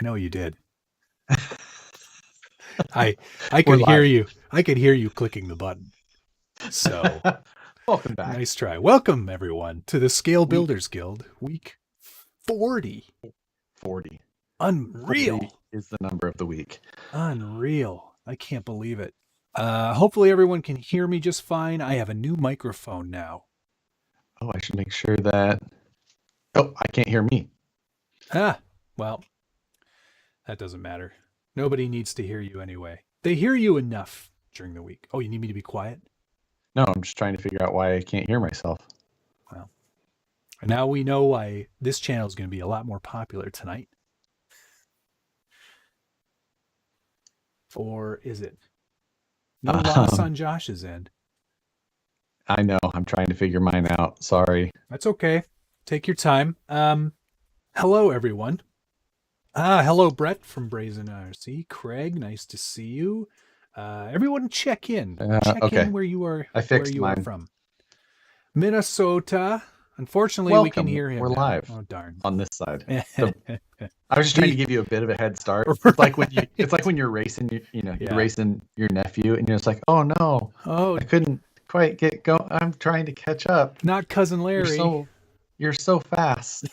know you did. I We're could hear live. you. I could hear you clicking the button. So Welcome back. nice try. Welcome everyone to the Scale Week- Builders Guild, week 40. 40. Unreal. 40 is the number of the week. Unreal. I can't believe it. Hopefully everyone can hear me just fine. I have a new microphone now. Oh, I should make sure that... Oh, I can't hear me. Well, that doesn't matter. Nobody needs to hear you anyway. They hear you enough during the week. Oh, you need me to be quiet? No, I'm just trying to figure out why I can't hear myself. Well, and now we know why this channel is going to be a lot more popular tonight. Or is it? No loss on Josh's end. I know. I'm trying to figure mine out. Sorry. That's okay. Take your time. Hello, everyone. Hello, Brett from Brazen IRC. Craig, nice to see you. Everyone check in. Check okay. in where you are, I fixed where you mine. are from. Minnesota. Unfortunately, Welcome. we can hear him. We're now. live. Oh, darn. On this side. I was just trying to give you a bit of a head start. It's like when you, it's like when you're racing, you're racing your nephew, and you're just like, oh no, I couldn't quite get go. I'm trying to catch up. Not cousin Larry. You're so fast.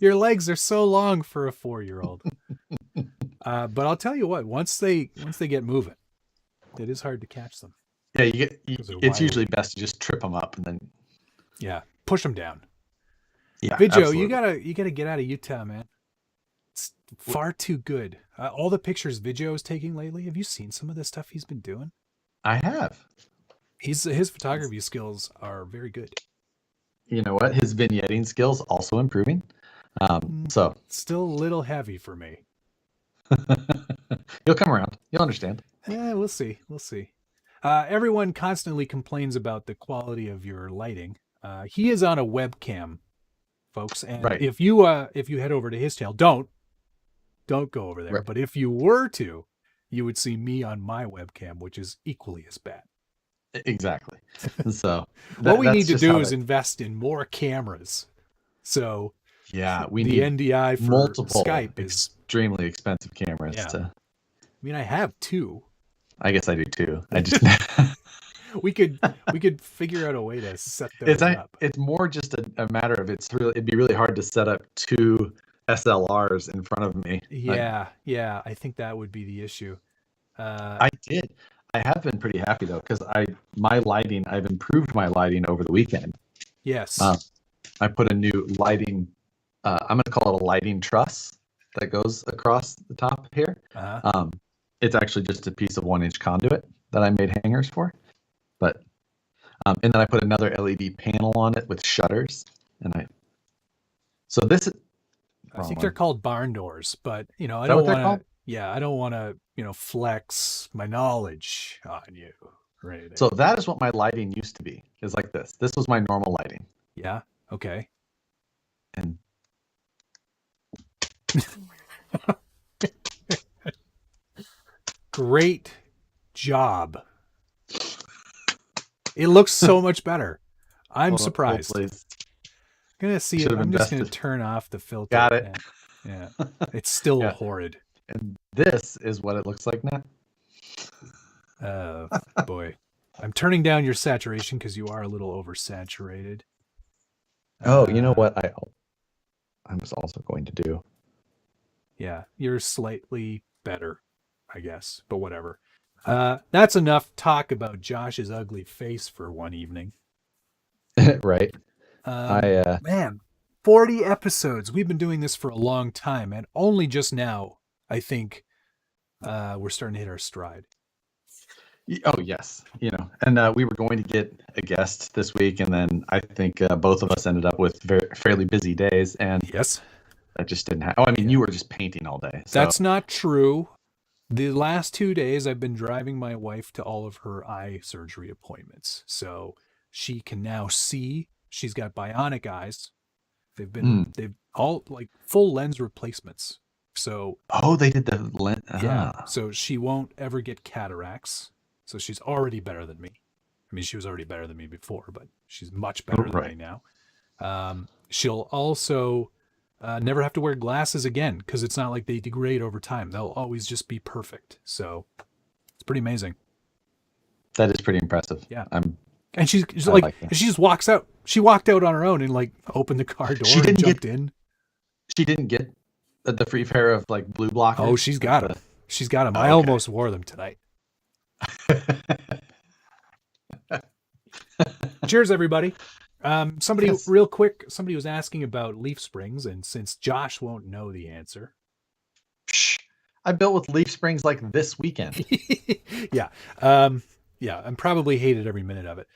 Your legs are so long for a 4-year-old. But I'll tell you what, once they get moving, it is hard to catch them. Yeah, it's usually best to just trip them up and then push them down. Yeah, Vidjo, absolutely. you gotta get out of Utah, man. It's far too good. All the pictures Vidjo is taking lately. Have you seen some of the stuff he's been doing? I have. His photography skills are very good. You know what? His vignetting skills also improving. So still a little heavy for me. You'll come around. You'll understand. Yeah, we'll see. Everyone constantly complains about the quality of your lighting. He is on a webcam, folks, and if you head over to his channel, don't go over there. Right. But if you were to, you would see me on my webcam, which is equally as bad. Exactly. So what we need to do is invest in more cameras. So we need NDI for multiple Skype is extremely expensive cameras. I mean, I have 2. I guess I do too. I just we could figure out a way to set those up. It's more just a matter of it'd be really hard to set up 2 SLRs in front of me. Yeah, I think that would be the issue. I have been pretty happy though, because I've improved my lighting over the weekend. Yes. I put a new lighting, I'm going to call it a lighting truss that goes across the top here. It's actually just a piece of 1-inch conduit that I made hangers for. But, and then I put another LED panel on it with shutters. I think they're called barn doors, but I don't want to. Yeah, I don't want to, flex my knowledge on you or anything. So that is what my lighting used to be. Is like this. This was my normal lighting. Yeah. Okay. And great job. It looks so much better. I'm surprised. I'm just going to turn off the filter. Got it. Yeah. It's still horrid. And this is what it looks like now. Oh, boy. I'm turning down your saturation because you are a little oversaturated. Oh, you know what I was also going to do? Yeah, you're slightly better, I guess, but whatever. That's enough talk about Josh's ugly face for one evening. Right. Man, 40 episodes. We've been doing this for a long time, and only just now, I think, we're starting to hit our stride. Oh, yes. And we were going to get a guest this week, and then I think both of us ended up with fairly busy days, and yes, that just didn't happen. Oh, I mean, you were just painting all day. So. That's not true. The last 2 days, I've been driving my wife to all of her eye surgery appointments, so she can now see. She's got bionic eyes. They've all like full lens replacements. So they did the lens. Yeah. So she won't ever get cataracts. So she's already better than me. I mean, she was already better than me before, but she's much better than me now. She'll also never have to wear glasses again, because it's not like they degrade over time. They'll always just be perfect. So it's pretty amazing. That is pretty impressive. Yeah. And she just walks out. She walked out on her own and like opened the car door and jumped in. She didn't get the free pair of like blue blockers. Oh, she's got them. She's got them. I almost wore them tonight. Cheers, everybody. Somebody was asking about leaf springs, and since Josh won't know the answer. I built with leaf springs like this weekend. Yeah. I'm probably hated every minute of it.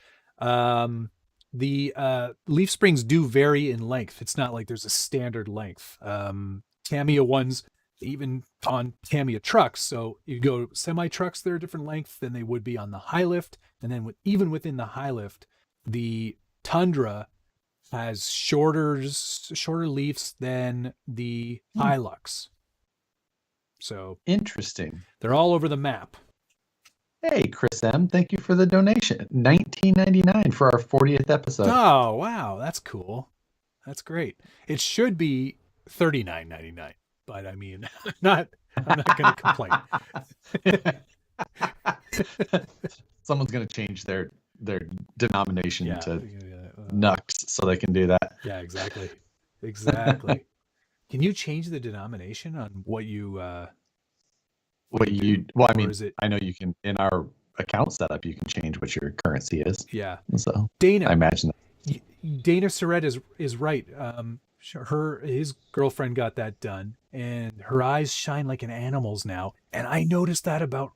The leaf springs do vary in length. It's not like there's a standard length. Tamiya ones, even on Tamiya trucks. So you go semi trucks, they're a different length than they would be on the high lift. And then even within the high lift, the Tundra has shorter leaves than the Hilux. So interesting. They're all over the map. Hey, Chris M, thank you for the donation. $19.99 for our 40th episode. Oh, wow. That's cool. That's great. It should be $39.99, but I mean, I'm not going to complain. Someone's going to change their denomination to Nux so they can do that. Yeah, exactly. Can you change the denomination on what you I know you can, in our account setup, you can change what your currency is. Yeah. So Dana, I imagine that. Dana Surratt is right. His girlfriend got that done, and her eyes shine like an animal's now. And I noticed that about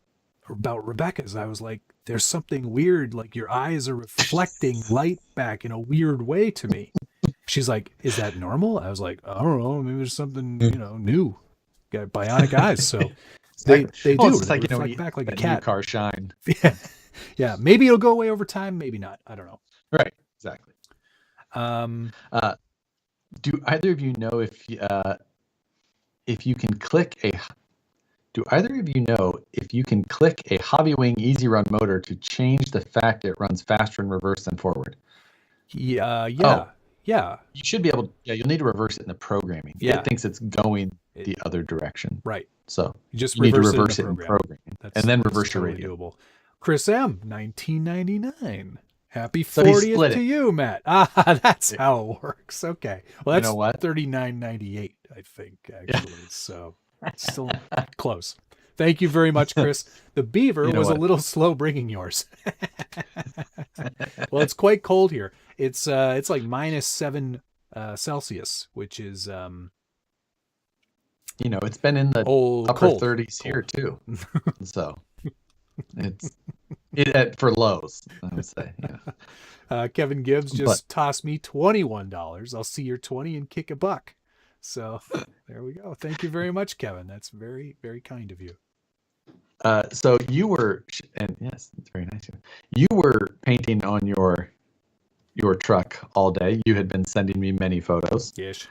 Rebecca's. I was like, there's something weird. Like your eyes are reflecting light back in a weird way to me. She's like, is that normal? I was like, I don't know. Maybe there's something, new. Got bionic eyes. So they do. It's they like, reflect back like a cat. New car shine. Yeah. Yeah. Maybe it'll go away over time. Maybe not. I don't know. Right. Exactly. Do either of you know if you can click a Hobbywing Easy Run motor to change the fact it runs faster in reverse than forward? Yeah. You should be able to, you'll need to reverse it in the programming. Yeah. It thinks it's going the other direction. Right. So you need to reverse it in programming. And then reverse your totally radio. Doable. Chris M, $19.99. Happy 40th to you, Matt. That's how it works. Okay. Well, that's $39.98, I think, actually. Yeah. So still close. Thank you very much, Chris. The beaver was a little slow bringing yours. Well, it's quite cold here. It's like -7 Celsius, which is it's been in the upper 30s here too. So it's for lows, I would say. Yeah. Kevin Gibbs just tossed me $21. I'll see your 20 and kick a buck. So there we go. Thank you very much, Kevin. That's very, very kind of you. So you were, and yes, it's very nice. You were painting on your truck all day. You had been sending me many photos. Yes.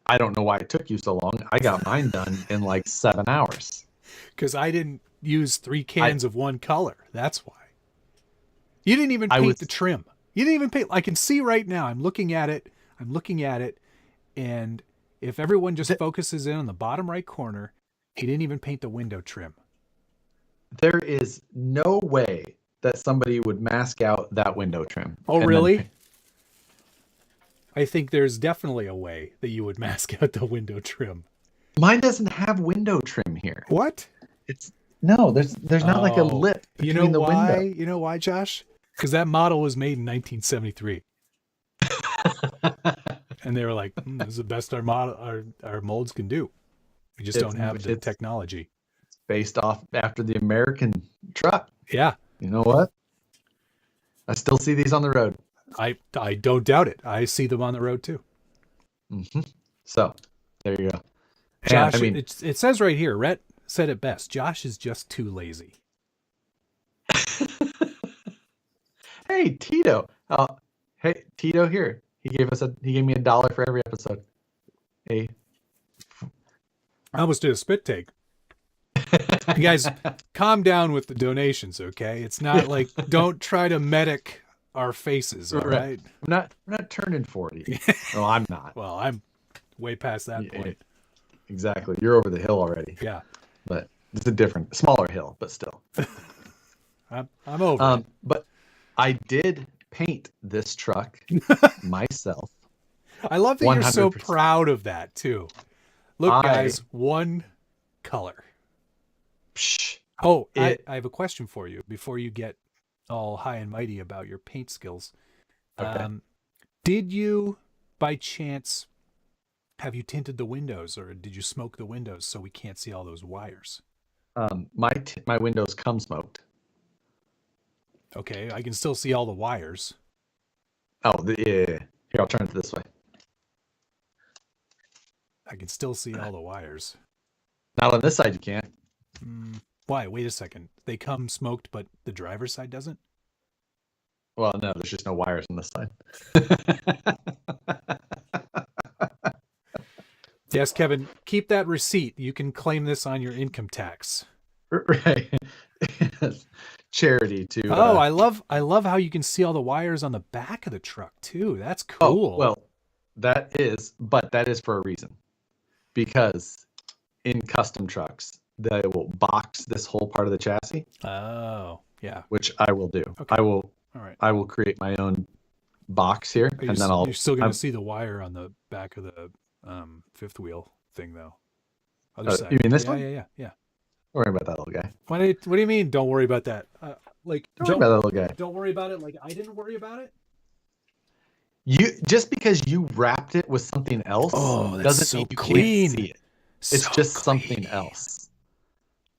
I don't know why it took you so long. I got mine done in like 7 hours. Because I didn't use 3 cans of one color. That's why. You didn't even paint the trim. You didn't even paint. I can see right now. I'm looking at it. And if everyone just focuses in on the bottom right corner, he didn't even paint the window trim. There is no way that somebody would mask out that window trim. Oh, really? I think there's definitely a way that you would mask out the window trim. Mine doesn't have window trim here. What? There's not like a lip between the window. You know why, Josh? Because that model was made in 1973. And they were like, this is the best our molds can do. We just don't have the technology. It's based off after the American truck. Yeah. You know what? I still see these on the road. I don't doubt it. I see them on the road too. Mm-hmm. So there you go. Josh, it says right here, Rhett said it best. Josh is just too lazy. Hey, Tito. Hey, Tito here. He gave me $1 for every episode. Hey. I almost did a spit take. You guys, calm down with the donations, okay? It's not like, don't try to medic our faces, all right? We're not turning 40. No, I'm not. Well, way past that point. Exactly. You're over the hill already. Yeah. But it's a smaller hill, but still. I'm over it. But I did paint this truck myself. I love that 100%. You're so proud of that too. Look, guys, one color. Psh, oh, I have a question for you before you get all high and mighty about your paint skills. Okay. Did you, by chance, have you tinted the windows, or did you smoke the windows so we can't see all those wires? My windows come smoked. Okay, I can still see all the wires. Oh, yeah. Here, I'll turn it this way. I can still see all the wires. Not on this side, you can't. Why? Wait a second. They come smoked, but the driver's side doesn't? Well, no, there's just no wires on this side. Yes, Kevin, keep that receipt. You can claim this on your income tax. Right. Charity too. Oh, I love how you can see all the wires on the back of the truck too. That's cool. Oh, well, that is for a reason. Because in custom trucks, they will box this whole part of the chassis. Oh, yeah. Which I will do. Okay. All right. I will create my own box here, and then you're still going to see the wire on the back of the fifth wheel thing, though. Other side. You mean this one? Yeah. Don't worry about that little guy. What do you mean? Don't worry about that. Don't worry about that little guy. Don't worry about it. Like I didn't worry about it. You just because you wrapped it with something else doesn't mean you can't see it. It's just something else.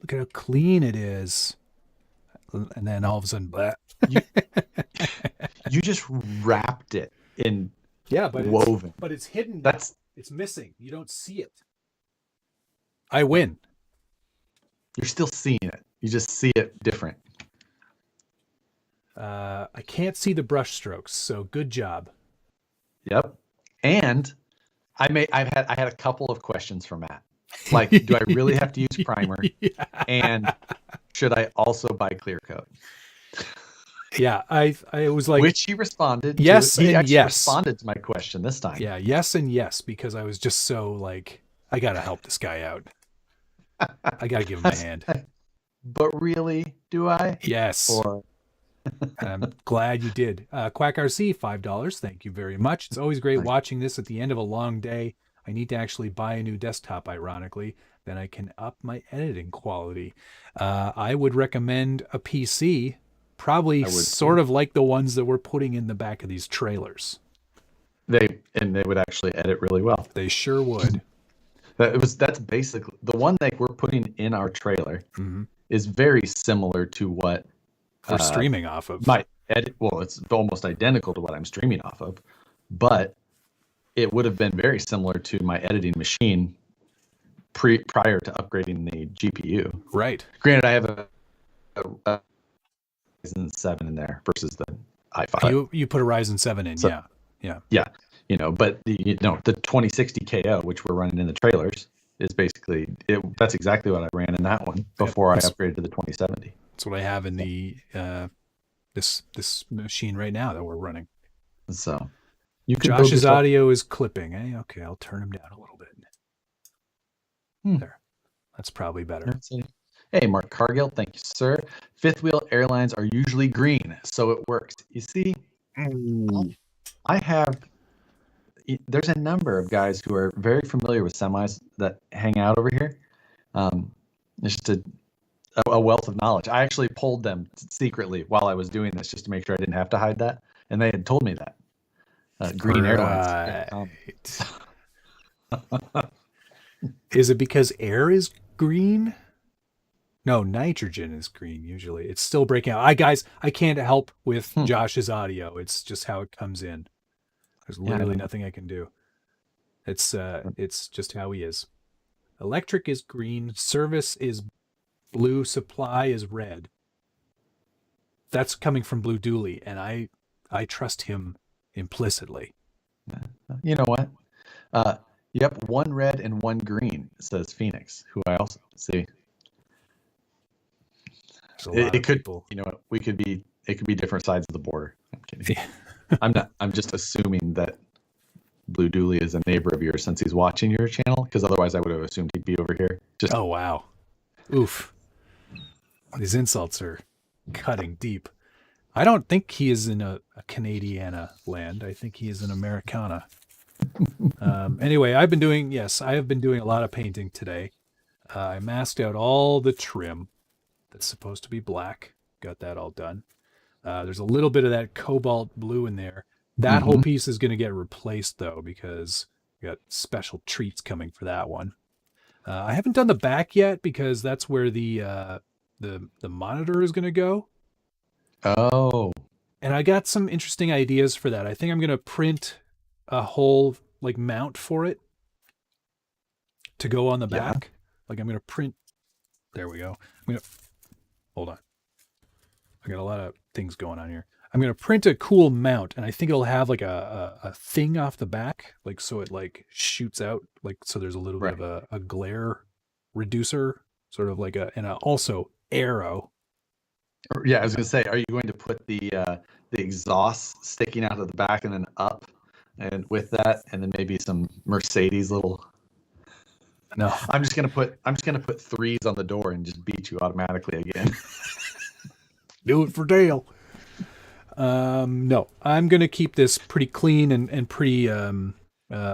Look at how clean it is. And then all of a sudden, blah. You just wrapped it in woven. But it's hidden. It's missing. You don't see it. I win. You're still seeing it. You just see it different. I can't see the brush strokes, so good job. Yep. And I had a couple of questions for Matt. Like, do I really have to use primer? Yeah. And should I also buy clear coat? Yeah, I was like, which he responded. Yes, he and yes. Responded to my question this time. Yeah, yes and yes, because I was just so like, I gotta help this guy out. I gotta give him a hand. But really, do I? Yes. I'm glad you did. Quack RC, $5. Thank you very much. It's always great watching this at the end of a long day. I need to actually buy a new desktop, ironically. Then I can up my editing quality. I would recommend a PC, probably sort of like the ones that we're putting in the back of these trailers. They would actually edit really well. They sure would. That's basically the one that we're putting in our trailer is very similar to what we're streaming off of. It's almost identical to what I'm streaming off of, but it would have been very similar to my editing machine prior to upgrading the GPU. Right. Granted, I have a Ryzen 7 in there versus the i5. You put a Ryzen 7 in, so, yeah. But the 2060 KO, which we're running in the trailers, is basically that's exactly what I ran in that one before I upgraded to the 2070. That's what I have in the this machine right now that we're running. So Josh's audio is clipping. Okay, I'll turn him down a little bit. There, that's probably better. Hey, Mark Cargill, thank you, sir. Fifth wheel airlines are usually green, so it works. You see, there's a number of guys who are very familiar with semis that hang out over here. Just a wealth of knowledge. I actually polled them secretly while I was doing this just to make sure I didn't have to hide that, and they had told me that. Green airlines. Is it because air is green? No, nitrogen is green usually. It's still breaking out. I can't help with Josh's audio. It's just how it comes in. There's literally nothing I can do. It's just how he is. Electric is green, service is blue, supply is red. That's coming from Blue Dooley, and I trust him implicitly. You know what? Yep, one red and one green, says Phoenix, who I also see. It could, you know, it could be different sides of the border. I'm kidding. I'm just assuming that Blue Dooley is a neighbor of yours since he's watching your channel, because otherwise I would have assumed he'd be over here. Just oh wow, oof! These insults are cutting deep. I don't think he is in a Canadiana land. I think he is in Americana. Anyway, I have been doing a lot of painting today. I masked out all the trim that's supposed to be black. Got that all done. There's a little bit of that cobalt blue in there. That whole piece is going to get replaced though, because we got special treats coming for that one. I haven't done the back yet because that's where the monitor is going to go. Oh. And I got some interesting ideas for that. I think I'm going to print a whole like mount for it to go on the back. Like I'm going to print. There we go. Hold on. I got a lot of things going on here. I'm going to print a cool mount, and I think it'll have like a thing off the back, like so it like shoots out, like so there's a little bit of a glare reducer, sort of like and also arrow. Yeah, I was going to say, are you going to put the exhaust sticking out of the back and then up, and with that, and then maybe some Mercedes little? No, I'm just gonna put 3s on the door and just beat you automatically again. Do it for Dale. No, I'm gonna keep this pretty clean and pretty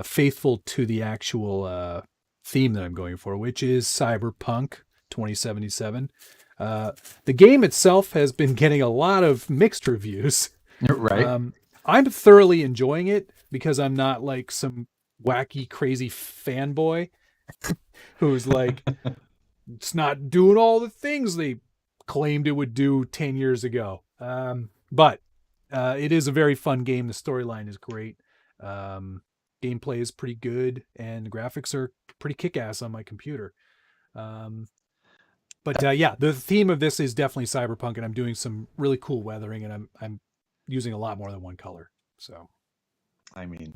faithful to the actual theme that I'm going for, which is Cyberpunk 2077. The game itself has been getting a lot of mixed reviews. Right. I'm thoroughly enjoying it because I'm not like some wacky, crazy fanboy who's like, it's not doing all the things they claimed it would do 10 years ago. But it is a very fun game. The storyline is great. Gameplay is pretty good, and the graphics are pretty kick-ass on my computer. But yeah, the theme of this is definitely cyberpunk, and I'm doing some really cool weathering, and I'm using a lot more than one color. So, I mean,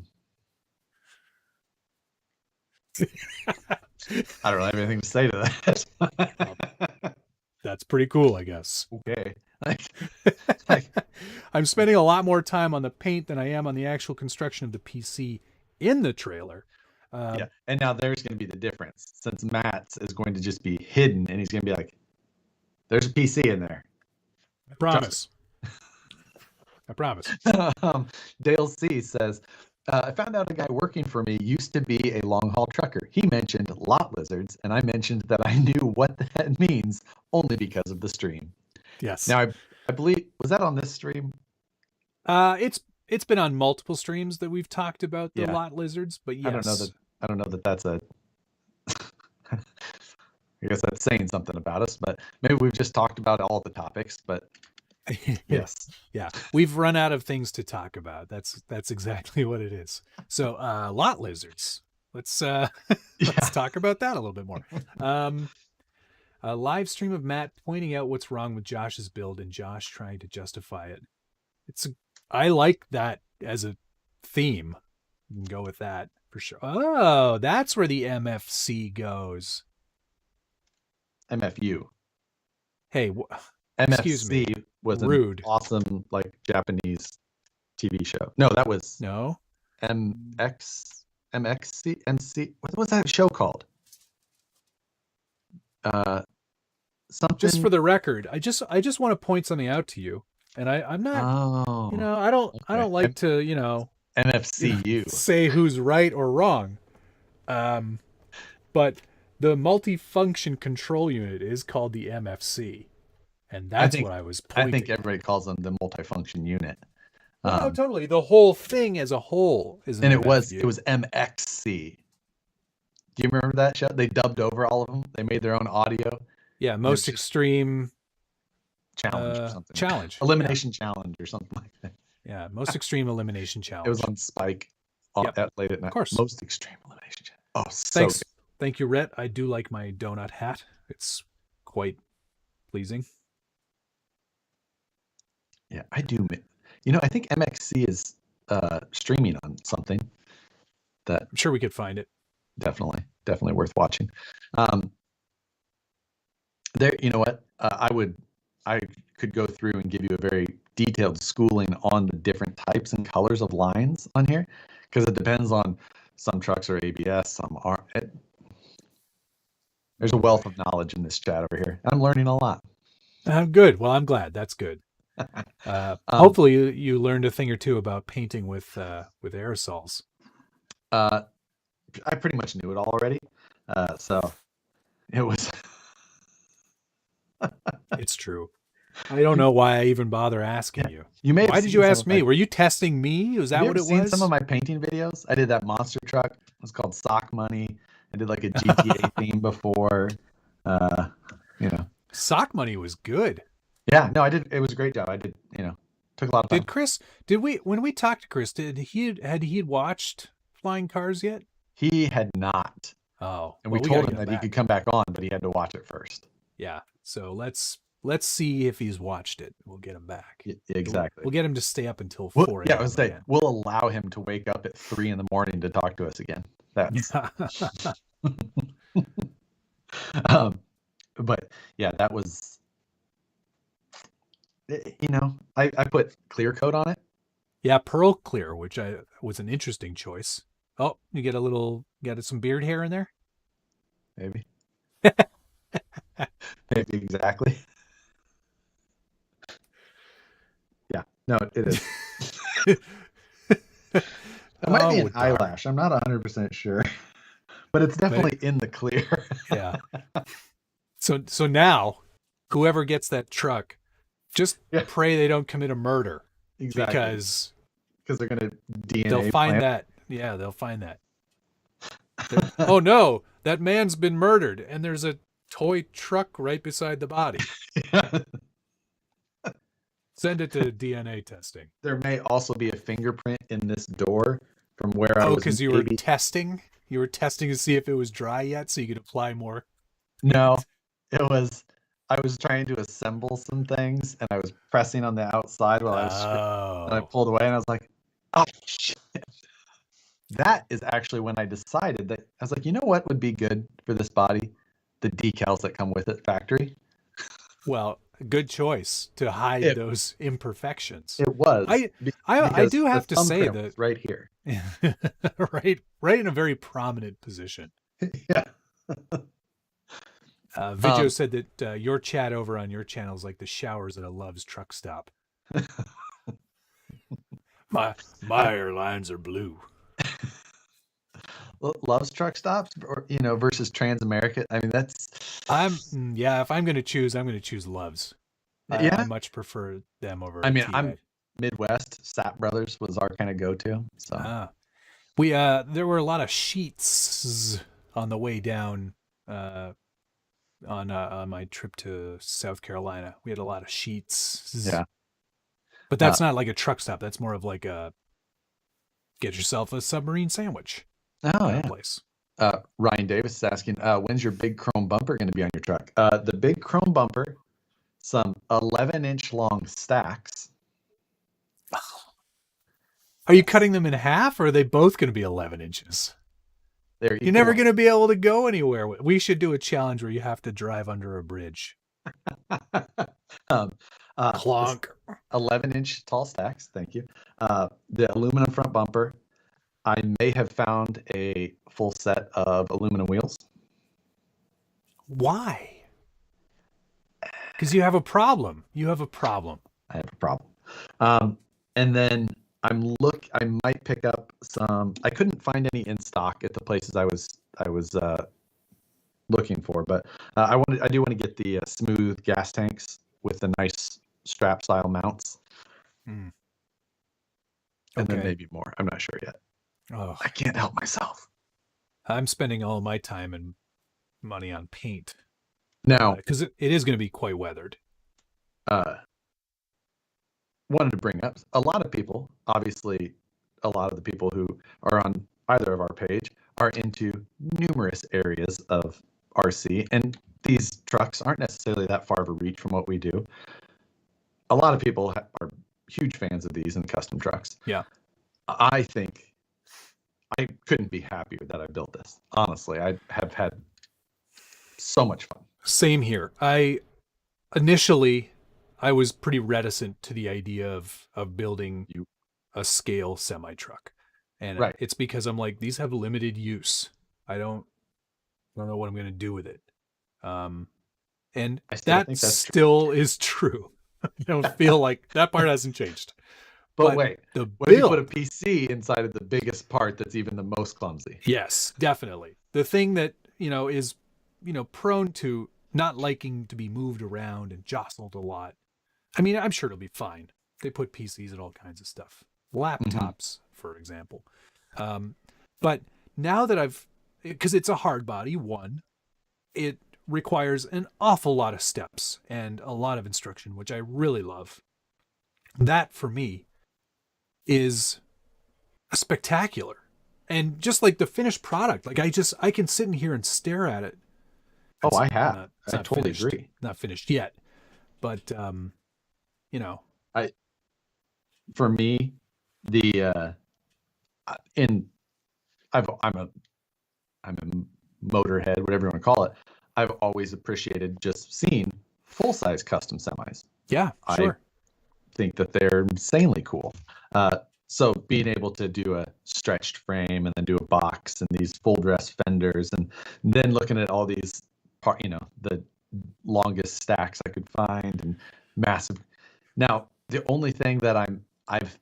I don't have anything to say to that. That's pretty cool, I guess. Okay. I'm spending a lot more time on the paint than I am on the actual construction of the PC in the trailer. Yeah, and now there's going to be the difference, since Matt's is going to just be hidden, and he's going to be like, "There's a PC in there." I promise. I promise. Dale C says, I found out a guy working for me used to be a long haul trucker. He mentioned lot lizards, and I mentioned that I knew what that means only because of the stream. Yes. Now I believe, was that on this stream? It's been on multiple streams that we've talked about the lot lizards, but yes. I don't know that that's a I guess that's saying something about us, but maybe we've just talked about all the topics, but yes. Yeah. We've run out of things to talk about. That's exactly what it is. So, lot lizards. Let's talk about that a little bit more. A live stream of Matt pointing out what's wrong with Josh's build and Josh trying to justify it. I like that as a theme. You can go with that for sure. Oh, that's where the MFC goes. MFU. Hey, excuse me. Was rude. An awesome like Japanese TV show. No, that was MXC. What was that show called? Something. Just for the record, I just want to point something out to you, and I'm not. I don't like to MFCU say who's right or wrong. But the multifunction control unit is called the MFC, and that's what I was pointing. I think everybody calls them the multifunction unit. No, totally. The whole thing as a whole is an MFU. It was MXC. Do you remember that show? They dubbed over all of them. They made their own audio. Yeah, most extreme challenge or something. Challenge. Elimination challenge or something like that. Yeah, most extreme elimination challenge. It was on Spike late at night. Of course. Most extreme elimination challenge. Oh, thanks. Good. Thank you, Rhett. I do like my donut hat. It's quite pleasing. Yeah, I do. I think MXC is streaming on something that I'm sure we could find it. Definitely worth watching. You know what? I could go through and give you a very detailed schooling on the different types and colors of lines on here, because it depends on some trucks are ABS, some aren't. There's a wealth of knowledge in this chat over here. I'm learning a lot. Good. Well, I'm glad. That's good. Hopefully you learned a thing or two about painting with aerosols. I pretty much knew it all already. So it was. It's true. I don't know why I even bother asking you. You may. Why did you ask me? Were you testing me? Was that what it was? Seen some of my painting videos? I did that monster truck. It was called Sock Money. I did like a GTA theme before. Sock Money was good. Yeah, no, I did. It was a great job. I did. Took a lot of time. When we talked to Chris, had he watched Flying Cars yet? He had not. Oh, and we told him that he could come back on, but he had to watch it first. Yeah. So let's see if he's watched it. We'll get him back. Yeah, exactly. We'll get him to stay up until 4 a.m. Yeah, I was saying we'll allow him to wake up at 3 a.m. to talk to us again. That's. But yeah, that was. I put clear coat on it. Yeah, pearl clear, which was an interesting choice. Oh, you got some beard hair in there? Maybe. Maybe exactly. Yeah, no, it is. It might be an eyelash. I'm not 100% sure, but it's definitely in the clear. Yeah. So now, whoever gets that truck, just pray they don't commit a murder. Exactly. Because they're gonna DNA. They'll find that. Yeah, they'll find that. Oh no, that man's been murdered, and there's a toy truck right beside the body. Send it to DNA testing. There may also be a fingerprint in this door from where I was. Oh, because you were testing? You were testing to see if it was dry yet, so you could apply more? No, it was. I was trying to assemble some things, and I was pressing on the outside while I was. And I pulled away, and I was like, "Oh shit!" That is actually when I decided that I was like, you know what would be good for this body? The decals that come with it, factory. Well, good choice to hide those imperfections. It was. I do have to say that right here, right in a very prominent position. Yeah. Video said that your chat over on your channel is like the showers at a Love's truck stop. My airlines are blue. Love's truck stops, or versus Transamerica. I mean, that's. If I'm going to choose, I'm going to choose Love's. I much prefer them over. I mean, TA. I'm Midwest. Sap Brothers was our kind of go-to. So there were a lot of sheets on the way down. On my trip to South Carolina, we had a lot of sheets. Yeah, but that's not like a truck stop. That's more of like a get yourself a submarine sandwich. Oh yeah. Place. Ryan Davis is asking, when's your big chrome bumper going to be on your truck? The big chrome bumper, some 11-inch long stacks. Are you cutting them in half, or are they both going to be 11 inches? You're never going to be able to go anywhere. We should do a challenge where you have to drive under a bridge. Clonk. 11-inch tall stacks. Thank you. The aluminum front bumper. I may have found a full set of aluminum wheels. Why? Because you have a problem. I have a problem. And then I might pick up some. I couldn't find any in stock at the places I was looking for, but I do want to get the smooth gas tanks with the nice strap style mounts. And then maybe more. I'm not sure yet. Oh, I can't help myself. I'm spending all my time and money on paint now because it is going to be quite weathered. Wanted to bring up a lot of people. Obviously, a lot of the people who are on either of our page are into numerous areas of RC, and these trucks aren't necessarily that far of a reach from what we do. A lot of people are huge fans of these and custom trucks. Yeah, I think I couldn't be happier that I built this. Honestly, I have had so much fun. Same here. Initially, I was pretty reticent to the idea of building a scale semi truck. And Right. it's because I'm like, these have limited use. I don't know what I'm going to do with it. And I still that think that's true. still is true. I don't feel like that part hasn't changed. But wait, the what if you put build, a PC inside of the biggest part that's even the most clumsy? yes, definitely. The thing that, is, prone to not liking to be moved around and jostled a lot. I mean, I'm sure it'll be fine. They put PCs and all kinds of stuff. Laptops, for example. But now that because it's a hard body, one, it requires an awful lot of steps and a lot of instruction, which I really love. That, for me, is spectacular. And just like the finished product, like I can sit in here and stare at it. Oh, I have. I totally finished, agree. Not finished yet, but for me, I'm a motorhead, whatever you want to call it. I've always appreciated just seeing full-size custom semis. Yeah, sure. I think that they're insanely cool. So being able to do a stretched frame and then do a box and these full dress fenders, and then looking at all these the longest stacks I could find and massive. Now, the only thing that I've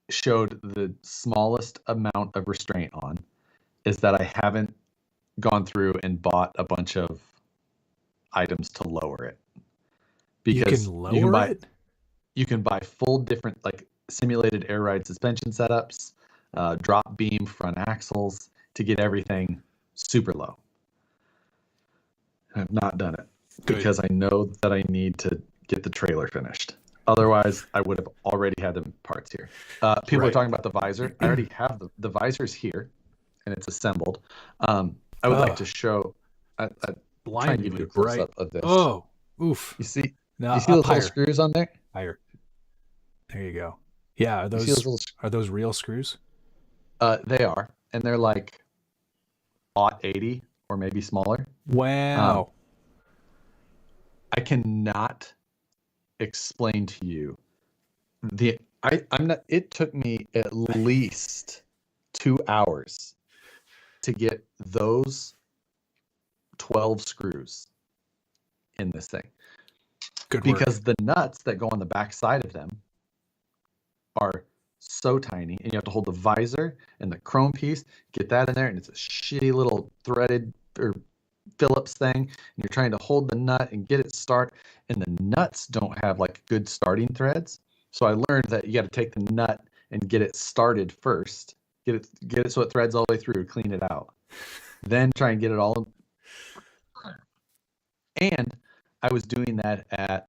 showed the smallest amount of restraint on is that I haven't gone through and bought a bunch of items to lower it. Because you can buy full different, like, simulated air ride suspension setups, drop beam front axles to get everything super low. I've not done it because I know that I need to get the trailer finished. Otherwise, I would have already had the parts here. People are talking about the visor. I already have the visor's here, and it's assembled. I would like to show. Try and give you a close up of this. Oh, oof! You see those little screws on there? Higher. There you go. Yeah, are those real screws? They are, and they're like 80 or maybe smaller. Wow. I cannot explain to you it took me at least 2 hours to get those 12 screws in this thing. Good work. Because the nuts that go on the back side of them are so tiny, and you have to hold the visor and the chrome piece, get that in there, and it's a shitty little threaded or Phillips thing, and you're trying to hold the nut and get it start, and the nuts don't have like good starting threads. So I learned that you got to take the nut and get it started first, get it so it threads all the way through, clean it out, then try and get it all. And I was doing that at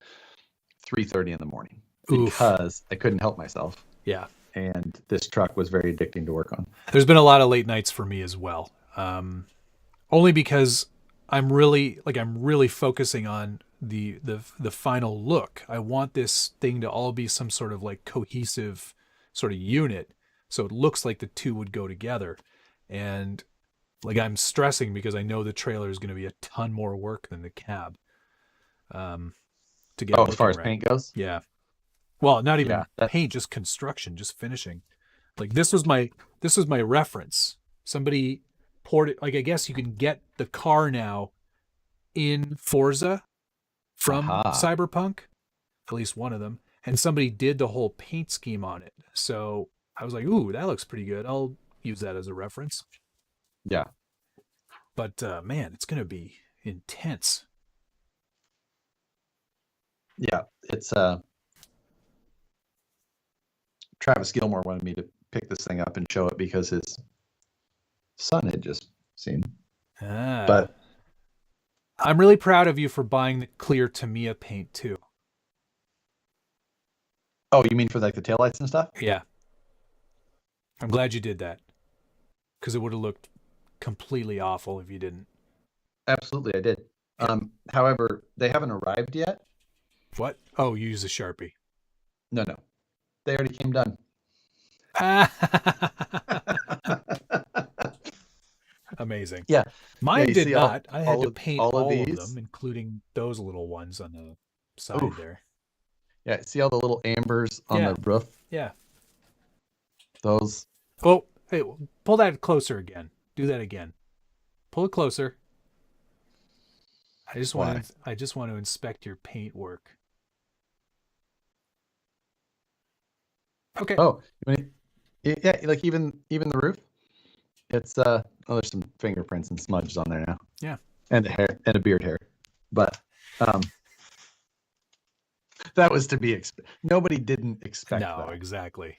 3:30 in the morning because I couldn't help myself. Yeah. And this truck was very addicting to work on. There's been a lot of late nights for me as well. Only because I'm really focusing on the final look. I want this thing to all be some sort of like cohesive sort of unit, so it looks like the two would go together. And like, I'm stressing because I know the trailer is going to be a ton more work than the cab. To get as far as paint goes, yeah. Well, not even paint, just construction, just finishing. Like, this was my reference. Somebody poured it. Like, I guess you can get the car now in Forza from Cyberpunk, at least one of them, and somebody did the whole paint scheme on it. So I was like, ooh, that looks pretty good. I'll use that as a reference. Yeah. But man, it's gonna be intense. Yeah, it's Travis Gilmore wanted me to pick this thing up and show it because his son had just seen. But I'm really proud of you for buying the clear Tamiya paint too. Oh, you mean for like the taillights and stuff? Yeah. I'm glad you did that, because it would have looked completely awful if you didn't. Absolutely, I did. However, they haven't arrived yet. What? Oh, you use a Sharpie. No. They already came done. Amazing. Yeah. Mine did not. I had to paint all of them, including those little ones on the side there. Yeah, see all the little ambers on the roof? Yeah. Those. Oh, Hey, pull that closer again. Do that again. Pull it closer. I just want to inspect your paint work. Okay. Oh, yeah, like even the roof. It's there's some fingerprints and smudges on there now. Yeah. And a hair and a beard hair. But that was to be expected. Nobody didn't expect that. No, exactly.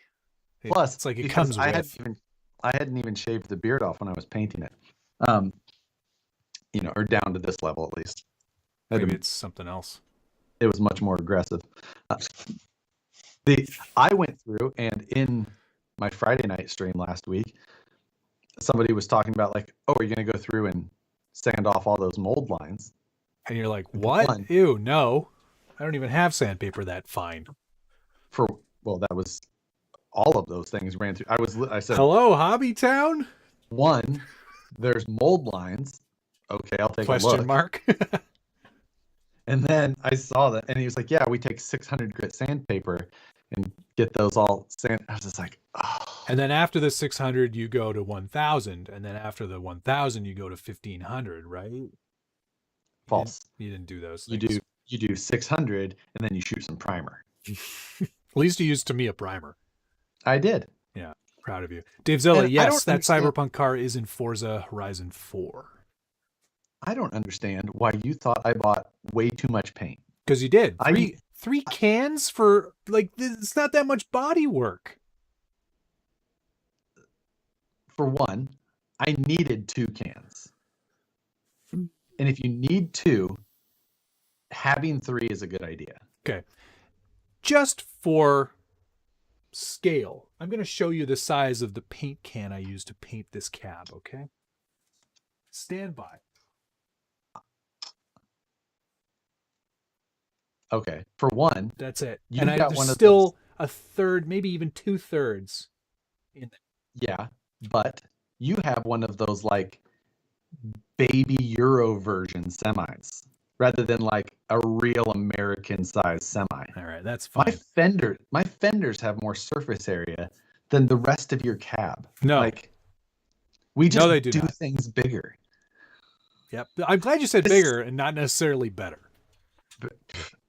Plus, it's like it comes with. I hadn't even shaved the beard off when I was painting it. Or down to this level at least. Maybe it's something else. It was much more aggressive. I went through, and in my Friday night stream last week, somebody was talking about like, oh, are you going to go through and sand off all those mold lines? And you're like, what? Ew, no. I don't even have sandpaper that fine. That was all of those things ran through. I said, hello, Hobby Town? One, there's mold lines. Okay, I'll take a look. Question mark. And then I saw that, and he was like, yeah, we take 600 grit sandpaper and get those all sand. I was just like, oh. And then after the 600, you go to 1,000. And then after the 1,000, you go to 1,500, right? False. You didn't do those things. You do 600, and then you shoot some primer. At least you used Tamiya primer. I did. Yeah, proud of you. Dave Zilla, yes, that understand. Cyberpunk car is in Forza Horizon 4. I don't understand why you thought I bought way too much paint. Because you did. Three cans for, like, it's not that much body work. For one, I needed 2 cans. And if you need 2, having 3 is a good idea. Okay. Just for scale, I'm going to show you the size of the paint can I used to paint this cab, okay? Stand by. Okay. For one, that's it. And there's still a third, maybe even 2/3 in there. Yeah, but you have one of those like baby Euro version semis rather than like a real American size semi. All right, that's fine. My fenders have more surface area than the rest of your cab. No. Like we just do things bigger. Yep. I'm glad you said bigger and not necessarily better.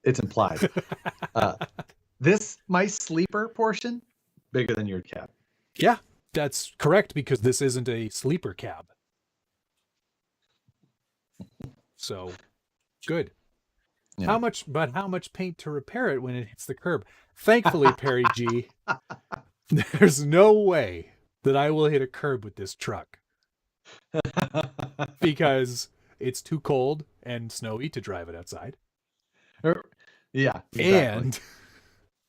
It's implied. My sleeper portion, bigger than your cab. Yeah, that's correct because this isn't a sleeper cab. So, good. Yeah. How much paint to repair it when it hits the curb? Thankfully, Perry G, there's no way that I will hit a curb with this truck because it's too cold and snowy to drive it outside. Yeah, exactly. And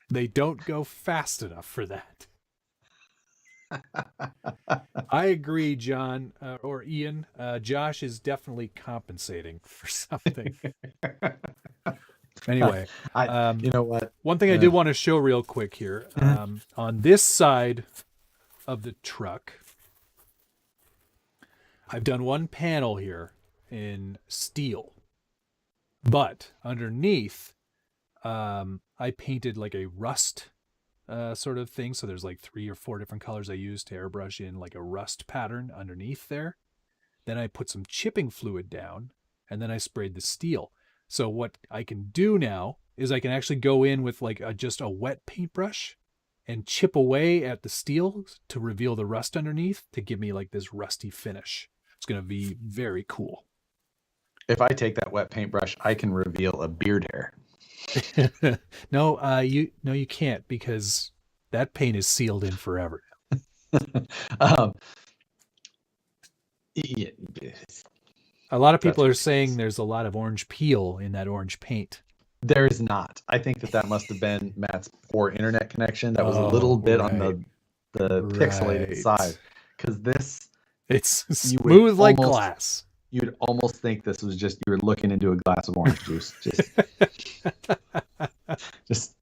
they don't go fast enough for that. I agree, John or Ian. Josh is definitely compensating for something. Anyway, you know what? One thing I did want to show real quick here on this side of the truck, I've done one panel here in steel. But underneath, I painted like a rust sort of thing. So there's like 3 or 4 different colors I used to airbrush in like a rust pattern underneath there. Then I put some chipping fluid down and then I sprayed the steel. So what I can do now is I can actually go in with like just a wet paintbrush and chip away at the steel to reveal the rust underneath to give me like this rusty finish. It's going to be very cool. If I take that wet paintbrush, I can reveal a beard hair. No, you can't because that paint is sealed in forever. Yeah. A lot of people are saying there's a lot of orange peel in that orange paint. There is not. I think that must have been Matt's poor internet connection. That was a little bit on the pixelated side because it's smooth like glass. You would almost think this was just you were looking into a glass of orange juice. Just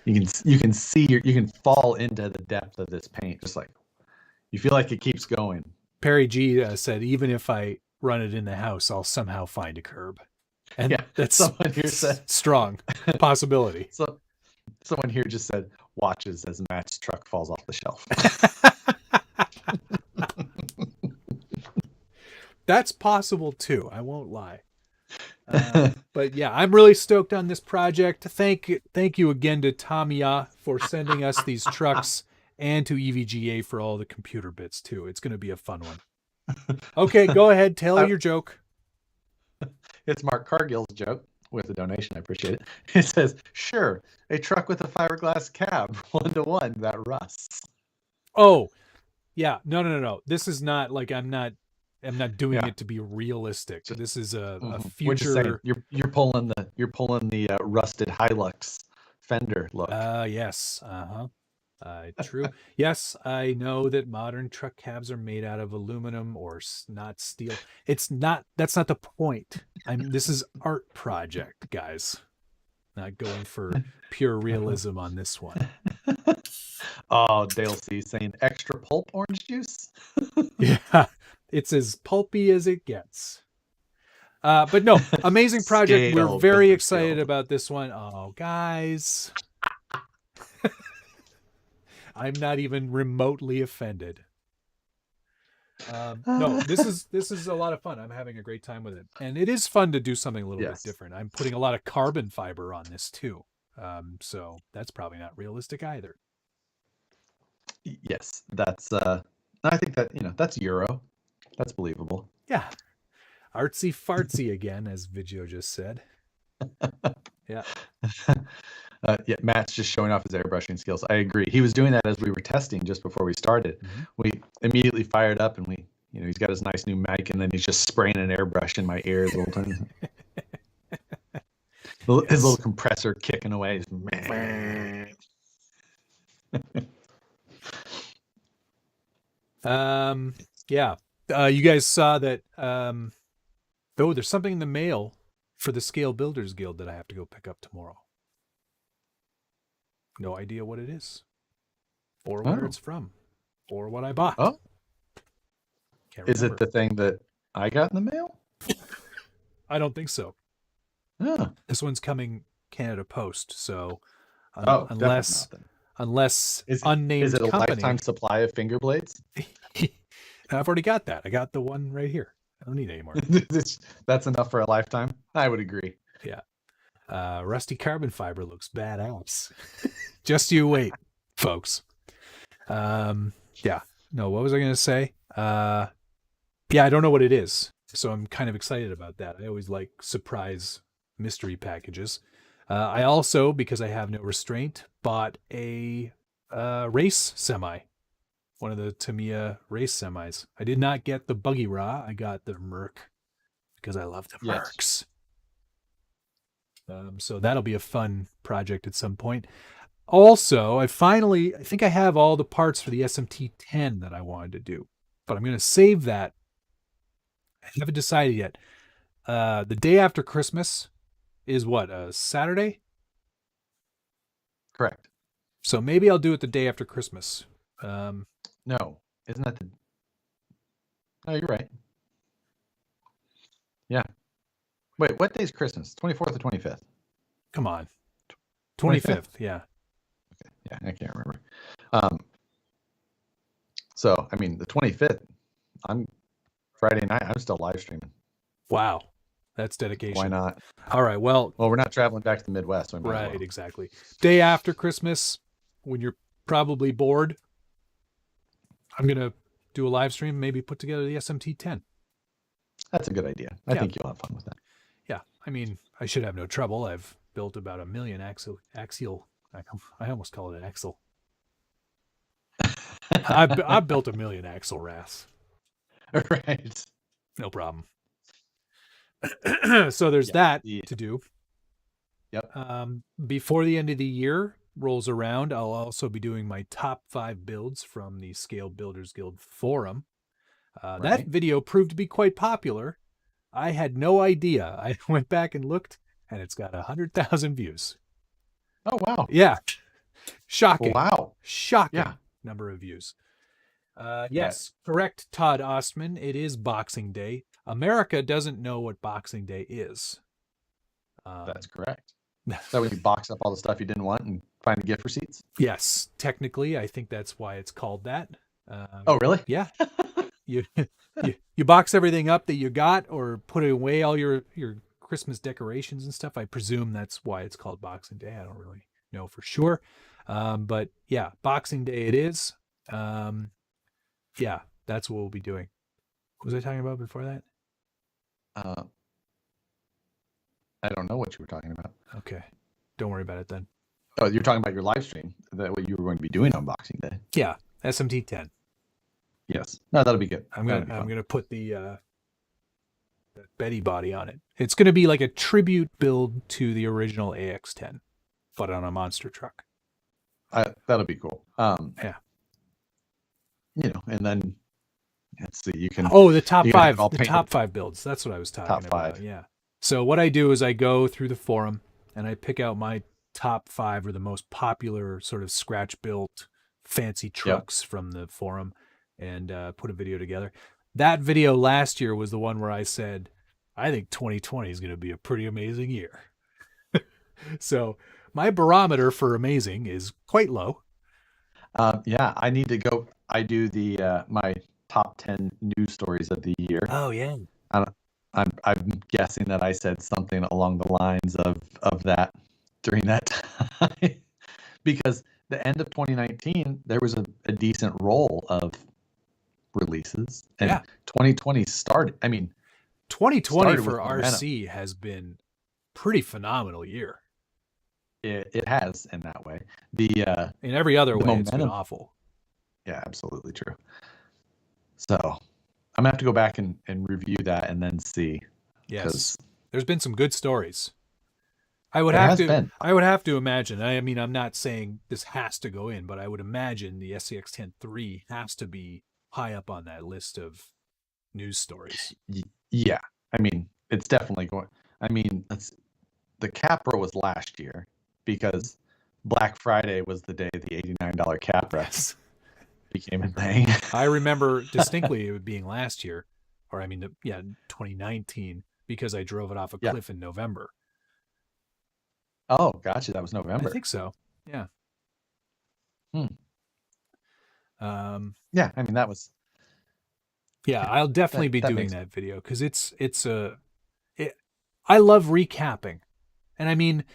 you can see you can fall into the depth of this paint. Just like you feel like it keeps going. Perry G said, even if I run it in the house, I'll somehow find a curb. And yeah, that's someone here said strong possibility. So someone here just said, watches as Matt's truck falls off the shelf. That's possible too. I won't lie. But yeah, I'm really stoked on this project. Thank you again to Tamiya for sending us these trucks, and to EVGA for all the computer bits too. It's going to be a fun one. Okay, go ahead. Tell your joke. It's Mark Cargill's joke with a donation. I appreciate it. It says, sure, a truck with a fiberglass cab, 1-to-1, that rusts. Oh, yeah. No. This is not like I'm not doing it to be realistic. This is a future. We're just saying, you're pulling the rusted Hilux fender look. Yes. True. Yes, I know that modern truck cabs are made out of aluminum or not steel. It's not. That's not the point. This is art project, guys. Not going for pure realism on this one. Oh, Dale C saying extra pulp orange juice. Yeah, it's as pulpy as it gets. But no, amazing project. We're very excited about this one. Oh, guys. I'm not even remotely offended. No, this is a lot of fun. I'm having a great time with it. And it is fun to do something a little bit different. I'm putting a lot of carbon fiber on this too. So that's probably not realistic either. Yes, that's I think that, that's Euro. That's believable. Yeah. Artsy fartsy again, as Vigio just said. Yeah. Yeah, Matt's just showing off his airbrushing skills. I agree. He was doing that as we were testing just before we started. Mm-hmm. We immediately fired up, and he's got his nice new mic, and then he's just spraying an airbrush in my ear the whole time. His little compressor kicking away. Yeah. You guys saw that. There's something in the mail for the Scale Builders Guild that I have to go pick up tomorrow. No idea what it is, or where it's from, or what I bought. Oh, is it the thing that I got in the mail? I don't think so. Yeah. This one's coming Canada Post, so unless unnamed is it a company, lifetime supply of finger blades? I've already got that. I got the one right here. I don't need any more. That's enough for a lifetime. I would agree. Yeah. Rusty carbon fiber looks badass. Just you wait, folks. Yeah. No, what was I going to say? Yeah, I don't know what it is. So I'm kind of excited about that. I always like surprise mystery packages. I also, because I have no restraint, bought a race semi. One of the Tamiya race semis. I did not get the Buggy Raw. I got the Merc because I love the Mercs. So that'll be a fun project at some point. Also, I think I have all the parts for the SMT-10 that I wanted to do, but I'm going to save that. I haven't decided yet. The day after Christmas is what, Saturday? Correct. So maybe I'll do it the day after Christmas. No, isn't that Oh, you're right. Yeah. Wait, what day's Christmas? 24th or 25th? Come on. 25th, yeah. Okay. Yeah, I can't remember. So, I mean, the 25th, on Friday night, I'm still live streaming. Wow. That's dedication. Why not? All right, well, we're not traveling back to the Midwest. So right, exactly. Day after Christmas, when you're probably bored, I'm going to do a live stream, maybe put together the SMT-10. That's a good idea. I think you'll have fun with that. Yeah. I mean, I should have no trouble. I've built about 1 million axial. I almost call it an axle. I've built 1 million axle RAS. Right. No problem. So there's that to do. Yep. Before the end of the year rolls around, I'll also be doing my top 5 builds from the Scale Builders Guild forum. That video proved to be quite popular. I had no idea. I went back and looked, and it's got 100,000 views. Oh, wow. Yeah. Shocking. Wow. Shocking number of views. Yes, correct, Todd Ostman. It is Boxing Day. America doesn't know what Boxing Day is. That's correct. So when you box up all the stuff you didn't want and find the gift receipts? Yes, technically, I think that's why it's called that. Oh, really? Yeah. You, you box everything up that you got, or put away all your Christmas decorations and stuff. I presume that's why it's called Boxing Day. I don't really know for sure. But yeah, Boxing Day it is. Yeah, that's what we'll be doing. What was I talking about before that? I don't know what you were talking about. Okay. Don't worry about it then. Oh, you're talking about your live stream, that what you were going to be doing on Boxing Day. Yeah, SMT 10. Yes. No, that'll be good. I'm gonna put the Betty body on it. It's gonna be like a tribute build to the original AX10, but on a monster truck. That'll be cool. Yeah. You know, and then let's see. You can. Oh, the top five. The top 5 builds. That's what I was talking about. Top 5. Yeah. So what I do is I go through the forum and I pick out my top 5 or the most popular sort of scratch built fancy trucks from the forum, and put a video together. That video last year was the one where I said, I think 2020 is going to be a pretty amazing year. So my barometer for amazing is quite low. Yeah, I need to go. I do the my top 10 news stories of the year. Oh yeah. I'm guessing that I said something along the lines of that during that time, because the end of 2019 there was a decent roll of releases, and 2020 started. I mean, 2020 for RC has been pretty phenomenal year. It has in that way. In every other way, it's been awful. Yeah, absolutely true. So I'm gonna have to go back and review that and then see. Yes, there's been some good stories. I would have to imagine. I mean, I'm not saying this has to go in, but I would imagine the SCX-10 III has to be high up on that list of news stories. Yeah, I mean, it's definitely going. I mean, the Capra was last year because Black Friday was the day the $89 Capra became a thing. I remember distinctly it being last year, or I mean, 2019, because I drove it off a cliff in November. Oh, gotcha. That was November. I think so. Yeah. Yeah, I mean, that was. Yeah, I'll definitely be doing that video because I love recapping. And I mean,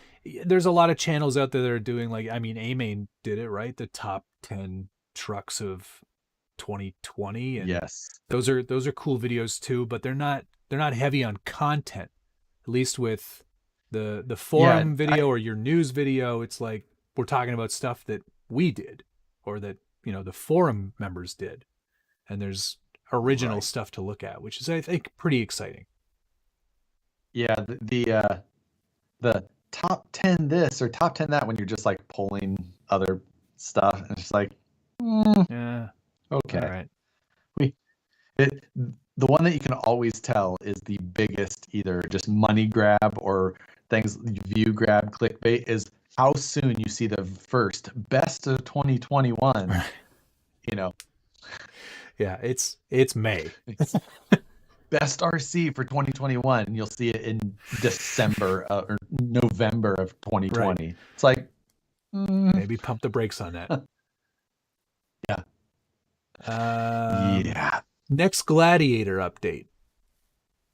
there's a lot of channels out there that are doing, like, I mean, A-Main did it, right? The top 10 trucks of 2020. And yes. Those are cool videos too, but they're not heavy on content. At least with the forum video or your news video, it's like we're talking about stuff that we did or that, the forum members did. And there's original stuff to look at, which is, I think, pretty exciting. Yeah, the top 10 this or top 10 that, when you're just like pulling other stuff, and it's like, yeah, okay, all right. The one that you can always tell is the biggest, either just money grab or things view grab clickbait, is how soon you see the first best of 2021. Yeah, it's May. Best RC for 2021. You'll see it in December or November of 2020. Right. It's like, maybe pump the brakes on that. Yeah. Yeah. Next Gladiator update.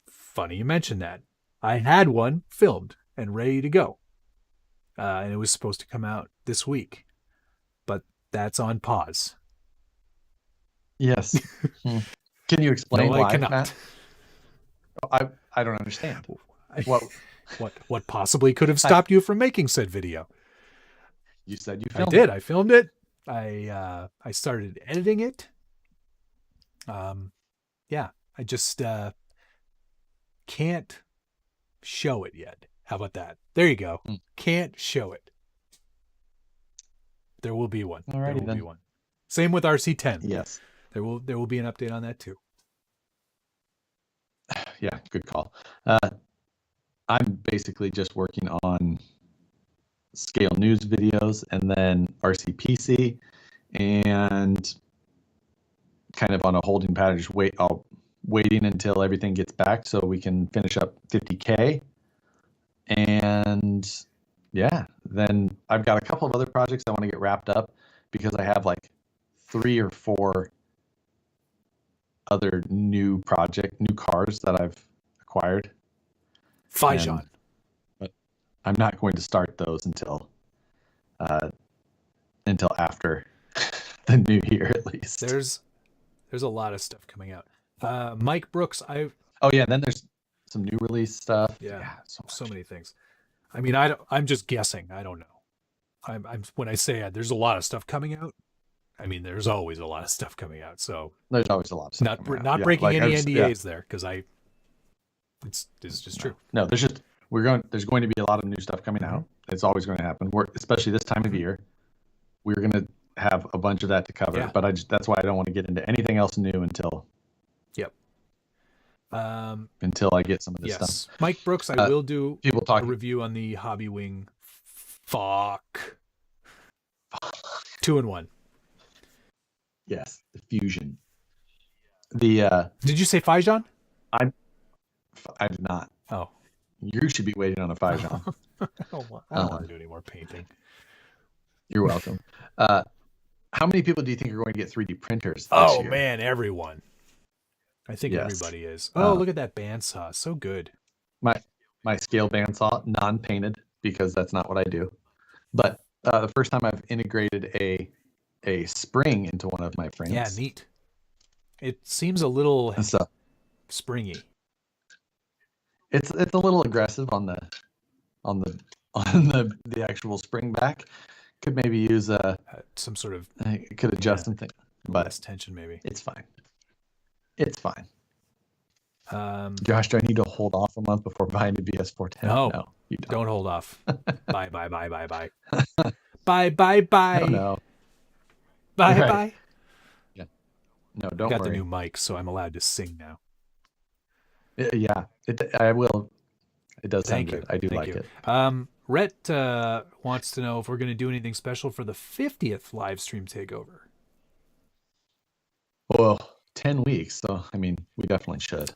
Funny you mentioned that. I had one filmed and ready to go. And it was supposed to come out this week. But that's on pause. Yes. Can you explain why? I cannot. Matt? I don't understand. What possibly could have stopped you from making said video? You said you filmed it. I filmed it. I started editing it. Yeah, I just can't show it yet. How about that? There you go. Can't show it. There will be one. Alrighty, there will be one. Same with RC10. Yes. There will be an update on that too. Yeah, good call. I'm basically just working on scale news videos and then RCPC, and kind of on a holding pattern, just waiting until everything gets back so we can finish up 50K. And yeah, then I've got a couple of other projects I want to get wrapped up, because I have like 3 or 4 other new cars that I've acquired. Fijan. But I'm not going to start those until after the new year at least. There's a lot of stuff coming out. Mike Brooks, and then there's some new release stuff. Yeah, so many things. I mean, I'm just guessing. I don't know. I'm when I say there's a lot of stuff coming out, I mean there's always a lot of stuff coming out. So there's always a lot of stuff. Not breaking any NDAs there, because it's just true. No, there's going to be a lot of new stuff coming out. It's always going to happen. Especially this time of year, we're going to have a bunch of that to cover. Yeah. But that's why I don't want to get into anything else new until. Yep. Until I get some of this stuff. Mike Brooks, I will do a review on the Hobby Wing. 2-in-1. Yes, the Fusion. Did you say Fijan? I did not. Oh, you should be waiting on a Fijan. I don't want to do any more painting. You're welcome. How many people do you think are going to get 3D printers this year? Man, everyone. I think everybody is. Look at that bandsaw. So good. My scale bandsaw, non-painted, because that's not what I do. But the first time I've integrated a spring into one of my frames. Yeah, neat. It seems a little springy. It's a little aggressive on the actual spring back. Could maybe use some sort of could adjust something, but less tension maybe. It's fine. Josh, do I need to hold off a month before buying the BS410? No, you don't hold off. Bye. Bye. No. Bye. Yeah. No, don't worry. I got the new mic, so I'm allowed to sing now. Yeah, I will. It does sound good. I do like it. Rhett wants to know if we're going to do anything special for the 50th live stream takeover. Well, 10 weeks, so I mean, we definitely should.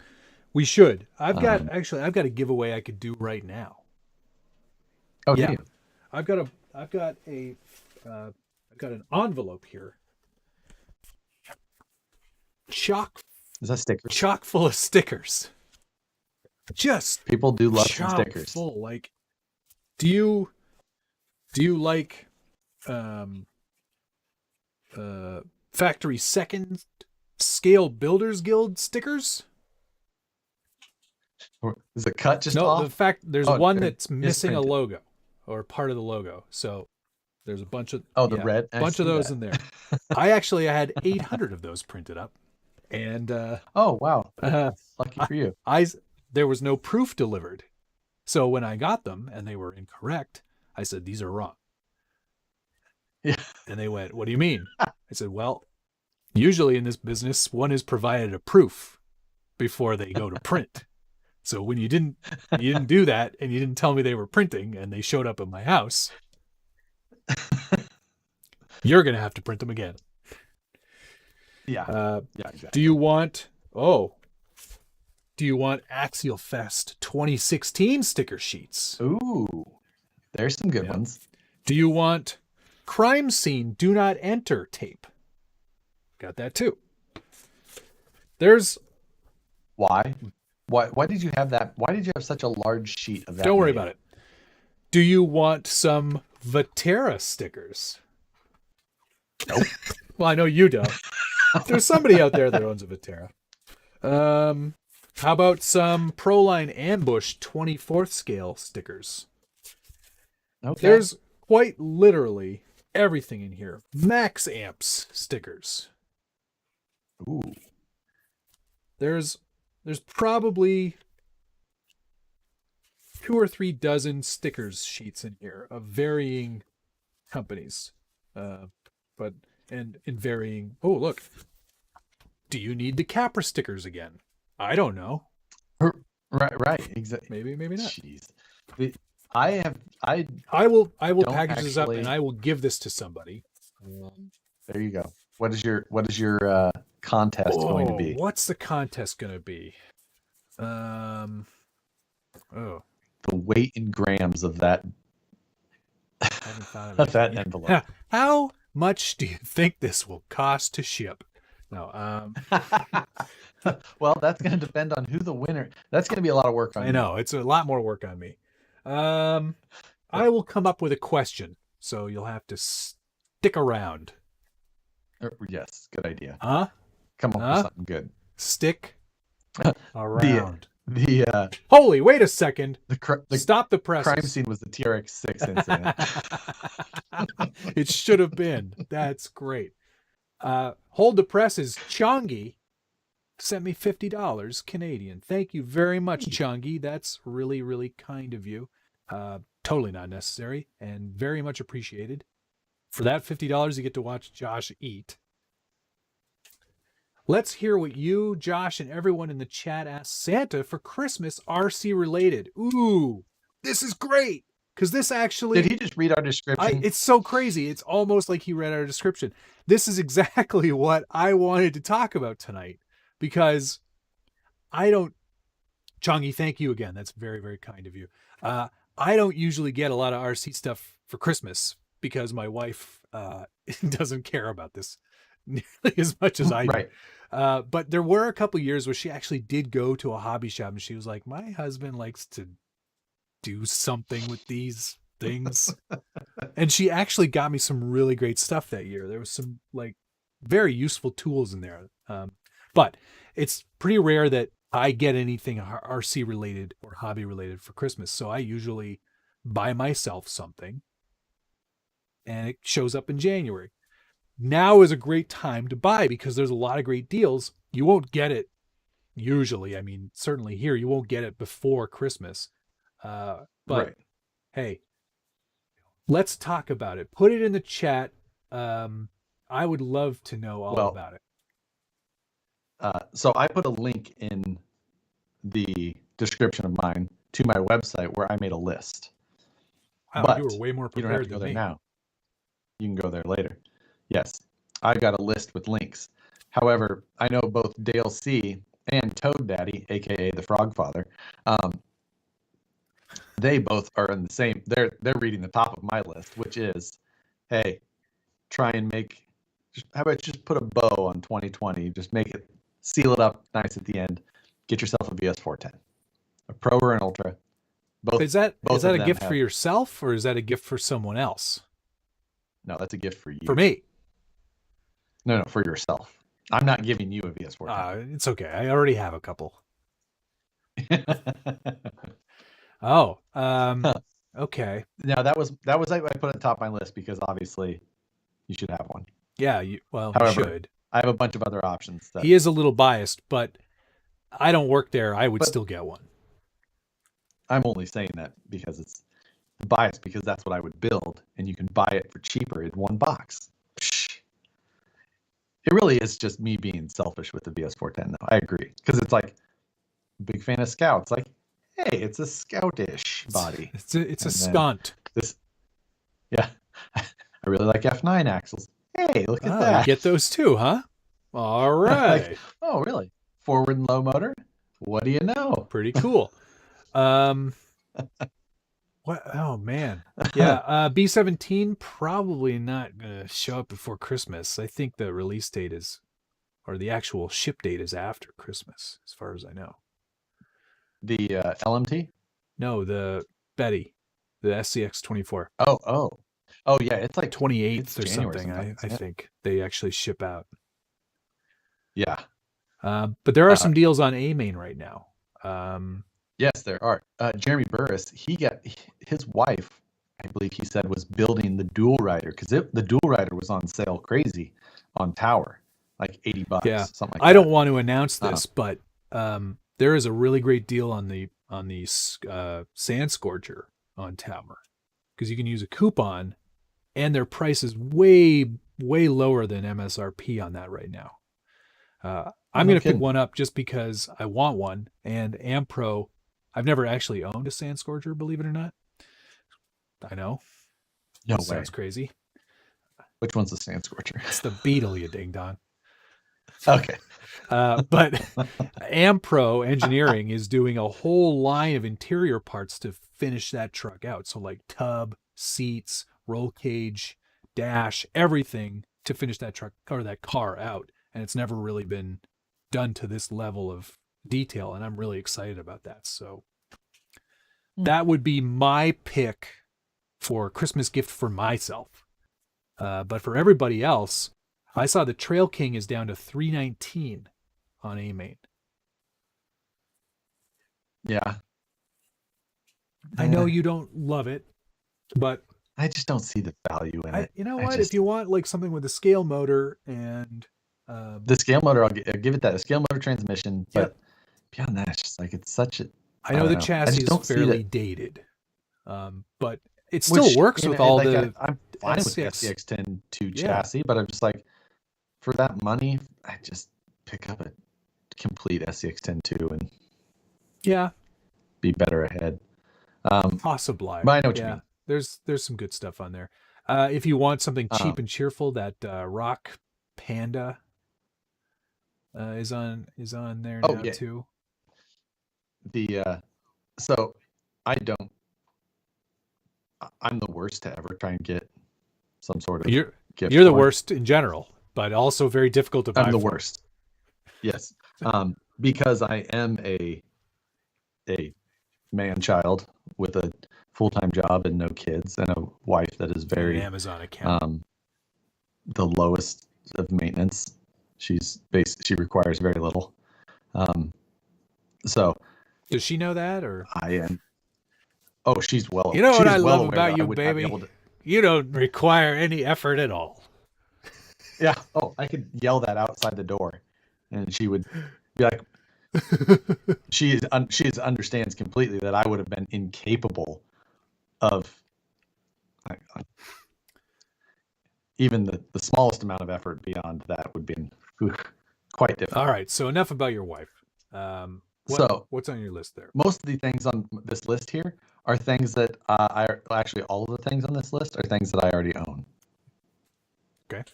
We should. I've got a giveaway I could do right now. Oh yeah. I've got an envelope here. Is that stickers? Chock full of stickers. Just people do love some stickers. Full. Like, do you like factory second scale builders guild stickers? Is it cut just off? No, the fact there's one that's missing a logo or part of the logo. So there's a bunch of red bunch of those in there. I had 800 of those printed up, and oh wow, lucky for you. There was no proof delivered, so when I got them and they were incorrect, I said these are wrong. Yeah, and they went, "What do you mean?" I said, "Well, usually in this business, one is provided a proof before they go to print." So when you didn't do that, and you didn't tell me they were printing, and they showed up at my house, you're gonna have to print them again. Yeah. Exactly. Do you want Axial Fest 2016 sticker sheets? Ooh, there's some good ones. Do you want Crime Scene Do Not Enter tape? Got that too. There's why. Why did you have that? Why did you have such a large sheet of that? Don't worry about it. Do you want some Vatera stickers? Nope. Well, I know you don't. There's somebody out there that owns a Vatera. How about some Proline Ambush 24th scale stickers? Okay. There's quite literally everything in here. Max Amps stickers. Ooh. There's probably 2 or 3 dozen stickers sheets in here of varying companies, but in varying. Oh, look! Do you need the Capra stickers again? I don't know. Right, exactly. Maybe not. Jeez, I will package this up and I will give this to somebody. There you go. What is your contest going to be? What's the contest going to be? The weight in grams of that of that envelope. How much do you think this will cost to ship? No. Well, that's going to depend on who the winner. That's going to be a lot of work on I you. know it's a lot more work on me. I will come up with a question, so you'll have to stick around. Yes, good idea. Huh? Come up with something good. Stick around. Holy, wait a second. Stop the presses. Crime scene was the TRX-6 incident. It should have been. That's great. Hold the presses. Chongi sent me $50 Canadian. Thank you very much, Chongi. That's really, really kind of you. Totally not necessary and very much appreciated. For that $50, you get to watch Josh eat. Let's hear what you, Josh, and everyone in the chat asked Santa for Christmas RC related. Ooh, this is great. Because this actually... Did he just read our description? It's so crazy. It's almost like he read our description. This is exactly what I wanted to talk about tonight. Because I don't... Chongi, thank you again. That's very, very kind of you. I don't usually get a lot of RC stuff for Christmas because my wife doesn't care about this nearly as much as I do. Right. But there were a couple years where she actually did go to a hobby shop and she was like, my husband likes to do something with these things. And she actually got me some really great stuff that year. There was some like very useful tools in there. But it's pretty rare that I get anything RC related or hobby related for Christmas. So I usually buy myself something and it shows up in January. Now is a great time to buy because there's a lot of great deals. You won't get it usually. I mean, certainly here, you won't get it before Christmas. But right. Hey, let's talk about it. Put it in the chat. I would love to know all about it. So I put a link in the description of mine to my website where I made a list. Wow, but you were way more prepared you don't have to go there now. You can go there later. Yes, I got a list with links. However, I know both Dale C and Toad Daddy, aka the Frog Father, they both are in the same. They're reading the top of my list, which is, hey, try and make. How about just put a bow on 2020? Just make it, seal it up nice at the end. Get yourself a VS410, a Pro or an Ultra. Both. Is that a gift for yourself or is that a gift for someone else? No, that's a gift for you. For me. No, for yourself. I'm not giving you a VS410. It's okay. I already have a couple. Oh, okay. Now that was I put at the top of my list because obviously you should have one. Yeah, you should. I have a bunch of other options. He is a little biased, but I don't work there. I would still get one. I'm only saying that because it's biased because that's what I would build, and you can buy it for cheaper in one box. It really is just me being selfish with the VS410, though. I agree because it's like big fan of Scouts. Like, hey, it's a Scoutish body. It's a skunt. Yeah, I really like F9 axles. Hey, look at that. You get those too, huh? All right. Like, oh, really? Forward and low motor? What do you know? Pretty cool. What? Oh man. Yeah. B17 probably not gonna show up before Christmas. I think the release date or the actual ship date is after Christmas, as far as I know. The LMT? No, the Betty, the SCX 24. Oh yeah, it's like 28th or something. I think they actually ship out. Yeah. But there are some deals on A-Main right now. Yes, there are. Jeremy Burris, his wife, I believe he said, was building the Dual Rider because the Dual Rider was on sale crazy on Tower, like $80, something like that. I don't want to announce this, but there is a really great deal on the Sand Scorcher on Tower because you can use a coupon, and their price is way lower than MSRP on that right now. I'm going to pick one up just because I want one, and Ampro. I've never actually owned a Sand Scorcher, believe it or not. I know. No way. Sounds crazy. Which one's the Sand Scorcher? It's the Beetle, you ding dong. Okay. But Ampro Engineering is doing a whole line of interior parts to finish that truck out. So like tub, seats, roll cage, dash, everything to finish that truck or that car out and it's never really been done to this level of detail, and I'm really excited about that. So that would be my pick for Christmas gift for myself. But for everybody else, I saw the Trail King is down to $319 on AMain. Yeah. I know you don't love it, but I just don't see the value in it. You know what? If you want like something with a scale motor and the scale motor, I'll give it that. A scale motor transmission, but beyond that, it's just like it's such a. I know the chassis is fairly dated, but it still works with all the. I'm fine with the SCX-10 chassis, but I'm just like, for that money, I just pick up a complete SCX-10 and be better ahead. Possibly, but I know what you mean. There's some good stuff on there. If you want something cheap and cheerful, that Rock Panda is on there now too. So I'm the worst to ever try and get some sort of gift. You're the worst in general, but also very difficult to buy. I'm the worst. Yes. Because I am a man child with a full-time job and no kids and a wife that is very Amazon account. The lowest of maintenance. She requires very little. So does she know that, or I am? Oh, she's well. You know what I love about you, baby? You don't require any effort at all. Yeah. Oh, I could yell that outside the door, and she would be like, she understands completely that I would have been incapable of even the smallest amount of effort beyond that would be quite different. All right. So enough about your wife. What's on your list there? Most of the things on this list here are things that all of the things on this list are things that I already own. Okay.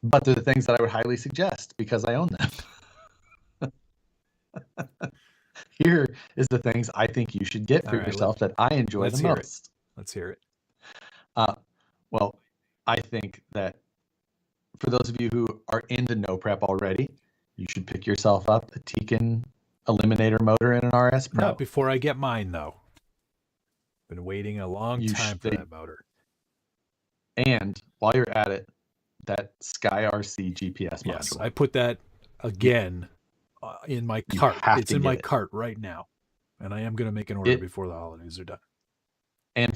But they're the things that I would highly suggest because I own them. Here is the things I think you should get for yourself that I enjoy the most. Let's hear it. Well, I think that for those of you who are into no prep already, you should pick yourself up a Tekin Eliminator motor and an RS Pro. Not before I get mine, though. Been waiting a long time for that motor. And while you're at it, that Sky RC GPS module. Yes, I put that again in my cart. It's in my cart right now, and I am going to make an order before the holidays are done. And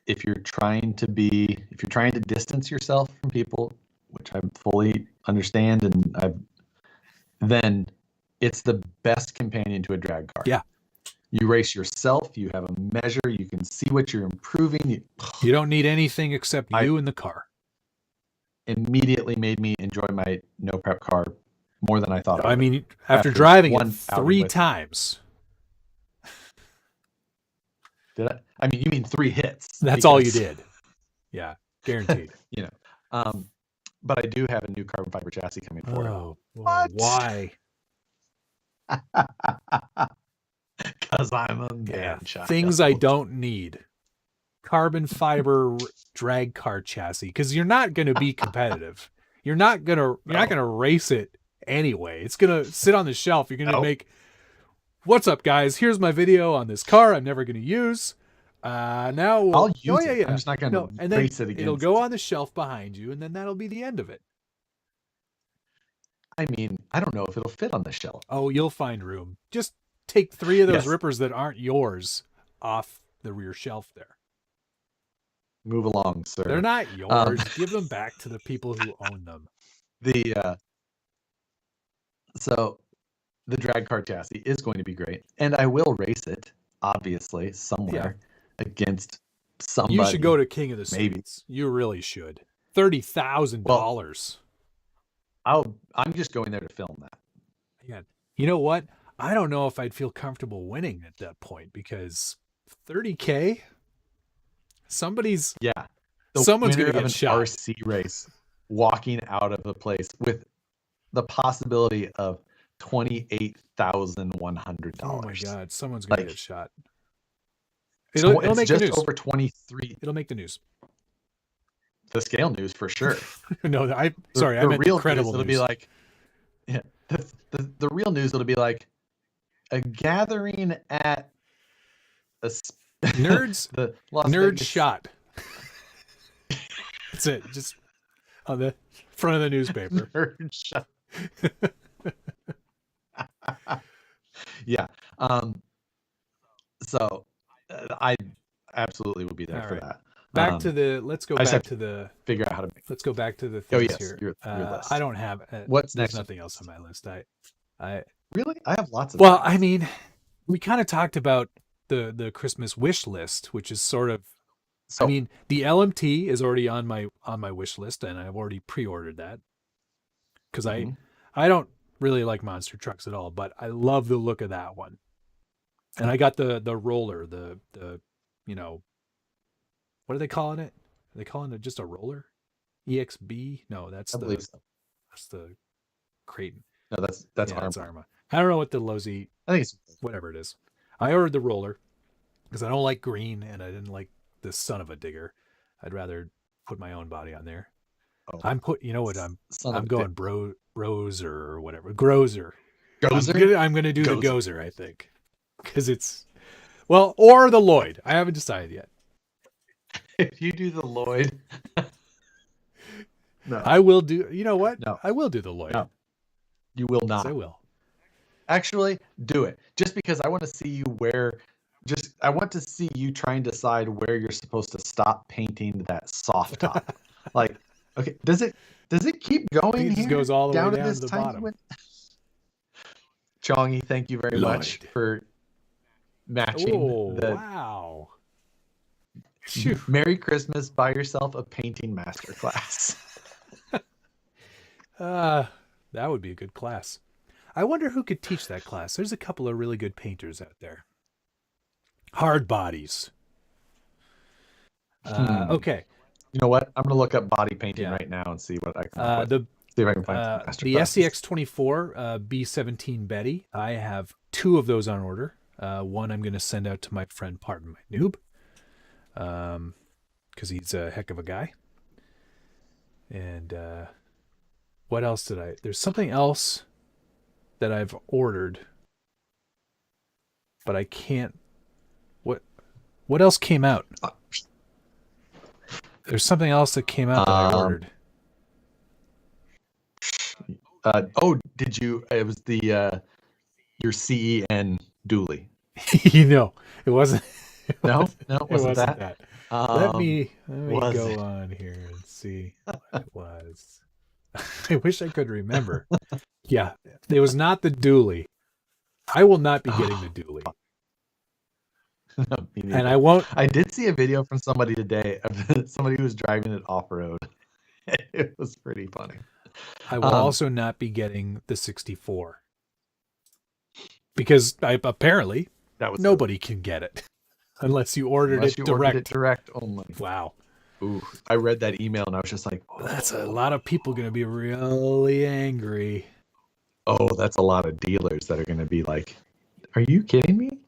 if you're trying to distance yourself from people, which I fully understand, then it's the best companion to a drag car. Yeah. You race yourself. You have a measure. You can see what you're improving. You don't need anything except you and the car. Immediately made me enjoy my no prep car more than I thought. I mean, after driving it 3 times. Did I? I mean, you mean 3 hits. That's all you did. Yeah, guaranteed. But I do have a new carbon fiber chassis coming for it. Oh, why? Because I'm a man child. Things I don't need. Carbon fiber drag car chassis, because you're not going to be competitive. You're not gonna race it anyway. It's gonna sit on the shelf. You're gonna make, what's up, guys? Here's my video on this car I'm never gonna use. Now I'll use it. I'm just not gonna race it against. It'll go on the shelf behind you, and then that'll be the end of it. I mean, I don't know if it'll fit on the shelf. Oh, you'll find room. Just take 3 of those rippers that aren't yours off the rear shelf there. Move along, sir. They're not yours. Give them back to the people who own them. So the drag car chassis is going to be great, and I will race it, obviously, somewhere against somebody. You should go to King of the States. You really should. $30,000. I'm just going there to film that. Yeah. You know what? I don't know if I'd feel comfortable winning at that point, because $30K. Someone's going to get shot. RC race walking out of the place with the possibility of $28,100. Oh my God! Someone's going to get shot. It'll make the news. Over 23. It'll make the news. the scale news for sure. No, I meant the real incredible news. It'll be like, yeah, the real news. It'll be like a gathering at a nerds. the Las nerd Vegas. shot. That's it. Just on the front of the newspaper. Nerd shot. Yeah. So I absolutely would be there for that. Back to the. Let's go back to the. Figure out how to make. Let's go back to the things here. Your list. I don't have. What's there's next? nothing else on my list. I really. I have lots of. Well, things. I mean, we kind of talked about the Christmas wish list, which is sort of. So, I mean, the LMT is already on my wish list, and I've already pre-ordered that because I don't really like monster trucks at all, but I love the look of that one. And I got the roller, the what are they calling it? Are they calling it just a roller? EXB? No, that's the Creighton. No, that's Arma. That's Arma. I don't know what the Lozi. I think it's whatever it is. I ordered the roller because I don't like green and I didn't like the son of a digger. I'd rather put my own body on there. Oh. I'm going Brozer or whatever. Grozer. I'm gonna do the Gozer, I think. Because it's or the Lloyd. I haven't decided yet. If you do the Lloyd, no. I will do. You know what? No. I will do the Lloyd. No. You will not. Yes, I will. Actually, do it. Just because I want to see you I want to see you try and decide where you're supposed to stop painting that soft top. Like, okay, does it keep going? It just goes all the way down to the bottom. Chongy, thank you very much for matching. Wow. Phew. Merry Christmas. Buy yourself a painting masterclass. That would be a good class. I wonder who could teach that class. There's a couple of really good painters out there. Hard bodies. Okay. You know what? I'm going to look up body painting right now and see what I can see if I can find some the SCX24 B17 Betty. I have 2 of those on order. One I'm going to send out to my friend, Pardon My Noob, because he's a heck of a guy. And what else there's something else that I've ordered, but I can't. What else came out? There's something else that came out that I ordered. Did you? It was the your CEN dually. No, it wasn't. No, it wasn't that. Let me go on here and see what it was. I wish I could remember. Yeah, it was not the dually. I will not be getting the dually. And I won't. I did see a video from somebody today of somebody who was driving it off-road. It was pretty funny. I will also not be getting the 64 because apparently nobody can get it unless you ordered it direct only. Wow. Ooh, I read that email and I was just like, that's a lot of people going to be really angry. Oh, that's a lot of dealers that are going to be like, are you kidding me?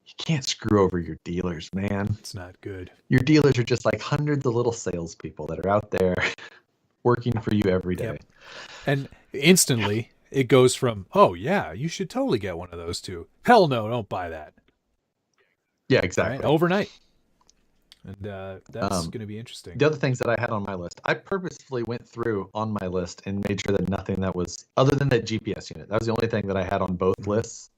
You can't screw over your dealers, man. It's not good. Your dealers are just like hundreds of little salespeople that are out there working for you every day. Yep. And instantly it goes from, oh yeah, you should totally get one of those too. Hell no, don't buy that. Yeah, exactly. Right? Overnight. And that's going to be interesting. The other things that I had on my list, I purposefully went through on my list and made sure that nothing that was other than that GPS unit. That was the only thing that I had on both lists.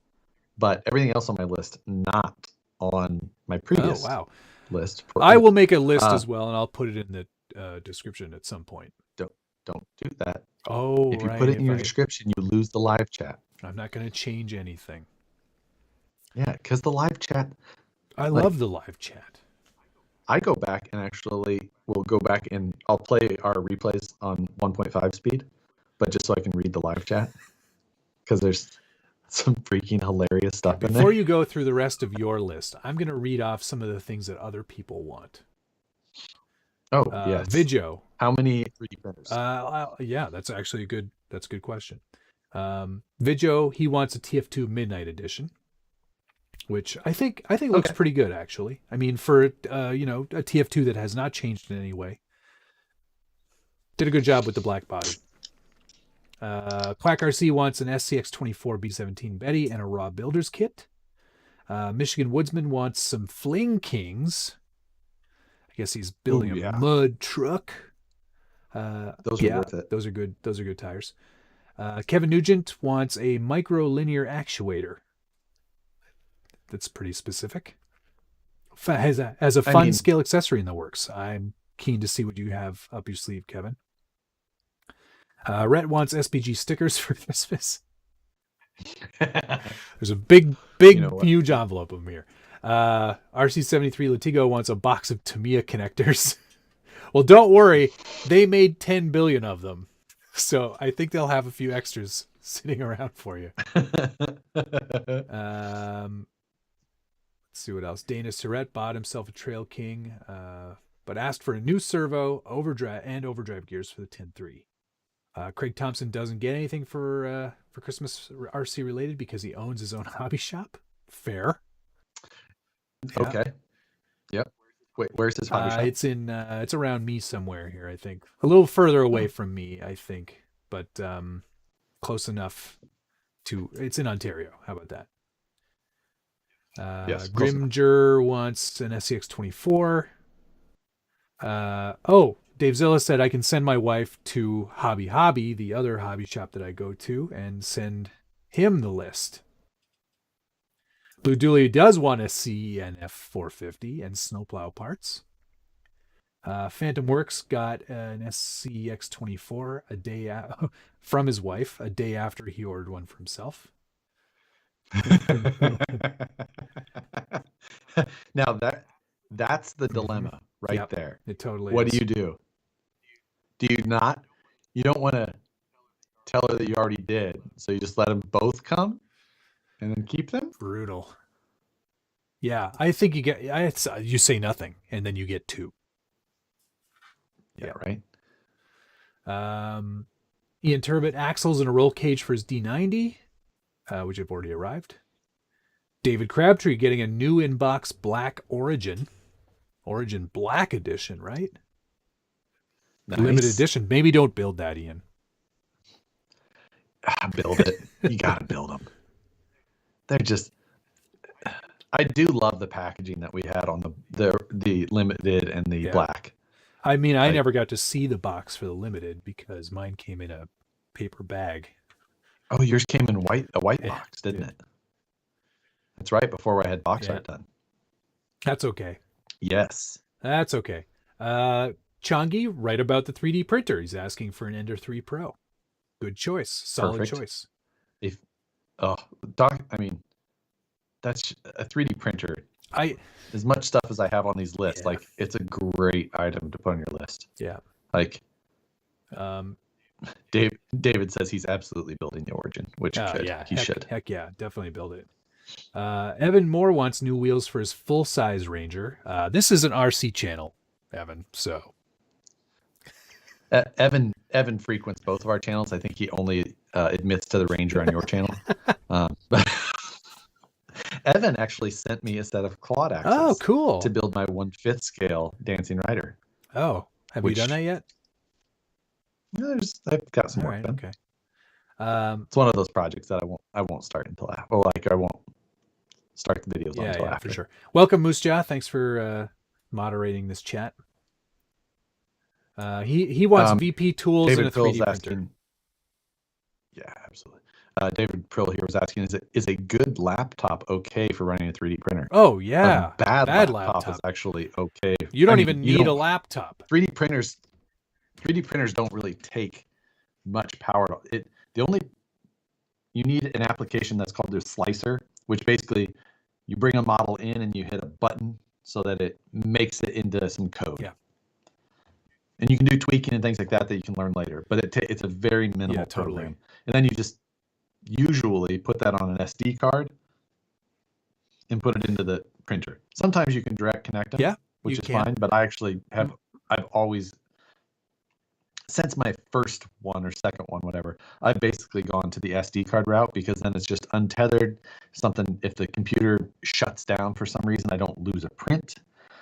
But everything else on my list, not on my previous list. I will make a list as well, and I'll put it in the description at some point. Don't do that. Oh, if you put it in your description, you lose the live chat. I'm not going to change anything. Yeah, because the live chat. I love the live chat. I go back and we'll go back and I'll play our replays on 1.5 speed, but just so I can read the live chat because there's some freaking hilarious stuff in there. Before you go through the rest of your list, I'm going to read off some of the things that other people want. Oh, yes. Vidyo. How many 3D printers? Yeah, that's actually a good question. Vidyo, he wants a TF2 Midnight Edition, which I think looks pretty good, actually. I mean, for a TF2 that has not changed in any way, Did a good job with the black body. Quack RC wants an SCX-24 B17 Betty and a raw builder's kit. Michigan Woodsman wants some Fling Kings. I guess he's building a mud truck. Those are worth it. Those are good. Those are good tires. Kevin Nugent wants a micro linear actuator. That's pretty specific. As a fun scale accessory in the works. I'm keen to see what you have up your sleeve, Kevin. Rhett wants SBG stickers for Christmas. There's a big, huge envelope of them here. RC73 Latigo wants a box of Tamiya connectors. Well, don't worry. They made 10 billion of them. So I think they'll have a few extras sitting around for you. Let's see what else. Dana Surrett bought himself a Trail King, but asked for a new servo, overdrive gears for the 10-3. Craig Thompson doesn't get anything for Christmas RC related because he owns his own hobby shop. Fair. Yeah. Okay. Yep. Wait, where's his hobby shop? It's around me somewhere here, I think. A little further away from me, I think, but close enough to. It's in Ontario. How about that? Yes. Grimger wants an SCX-24. Dave Zilla said I can send my wife to Hobby, the other hobby shop that I go to, and send him the list. Blue Dooley does want a CENF 450 and snowplow parts. Phantom Works got an SCX-24 a day from his wife a day after he ordered one for himself. Now that's the dilemma right there. It totally What is. do? Do you not? You don't want to tell her that you already did, so you just let them both come and then keep them? Brutal. Yeah, I think you say nothing and then you get two. Yeah, right. Ian Turbot, axles and a roll cage for his D90, which have already arrived. David Crabtree getting a new inbox black Origin Black Edition, right? Nice. Limited edition. Maybe don't build that, Ian. Build it. You gotta build them. They're just. I do love the packaging that we had on the limited and the black. I mean, I never got to see the box for the limited because mine came in a paper bag. Oh, yours came in a white box, didn't it? That's right, before I had box art done. That's okay. Yes. That's okay. Changi, right about the 3D printer. He's asking for an Ender 3 Pro. Good choice. Solid choice. That's a 3D printer. As much stuff as I have on these lists, it's a great item to put on your list. Yeah. David says he's absolutely building the Origin, which he should. Heck yeah, definitely build it. Evan Moore wants new wheels for his full-size Ranger. This is an RC channel, Evan, so. Evan frequents both of our channels. I think he only admits to the Ranger on your channel. Evan actually sent me a set of clawed axes. Oh, cool. To build my 1/5 scale Dancing Rider. Oh, have you done that yet? No, I've got some work done. Okay. It's one of those projects that I won't start until after. I won't start the videos until after. For sure. Welcome, Moose Jaw. Thanks for moderating this chat. He wants VP tools David and a 3D printer. Asking, yeah, absolutely. David Prill here was asking, is a good laptop okay for running a 3D printer? Oh, yeah. A bad laptop is actually okay. You don't even need a laptop. 3D printers don't really take much power. You need an application that's called the slicer, which basically you bring a model in and you hit a button so that it makes it into some code. Yeah. And you can do tweaking and things like that you can learn later, but it's a very minimal program. And then you just usually put that on an SD card and put it into the printer. Sometimes you can direct connect them, which is fine, but I've always, since my first one or second one, whatever, I've basically gone to the SD card route because then it's just untethered. If the computer shuts down for some reason, I don't lose a print.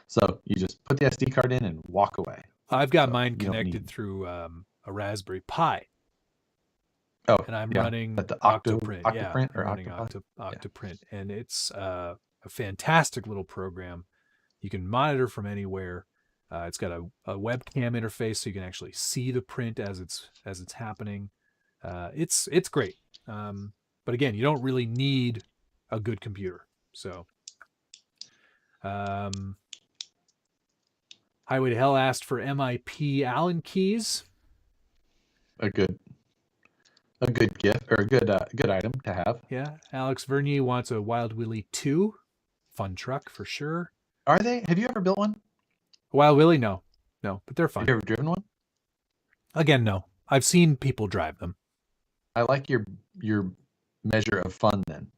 So you just put the SD card in and walk away. I've got mine connected through a Raspberry Pi. Oh, and I'm running the Octoprint. Octoprint I'm running Octoprint, and it's a fantastic little program. You can monitor from anywhere. It's got a webcam interface, so you can actually see the print as it's happening. It's great. But again, you don't really need a good computer. So, Highway to Hell asked for MIP Allen keys. A good gift or a good item to have. Yeah. Alex Vernier wants a Wild Willie 2. Fun truck for sure. Are they? Have you ever built one? Wild Willie? No, but they're fun. Have you ever driven one? Again, no. I've seen people drive them. I like your measure of fun then.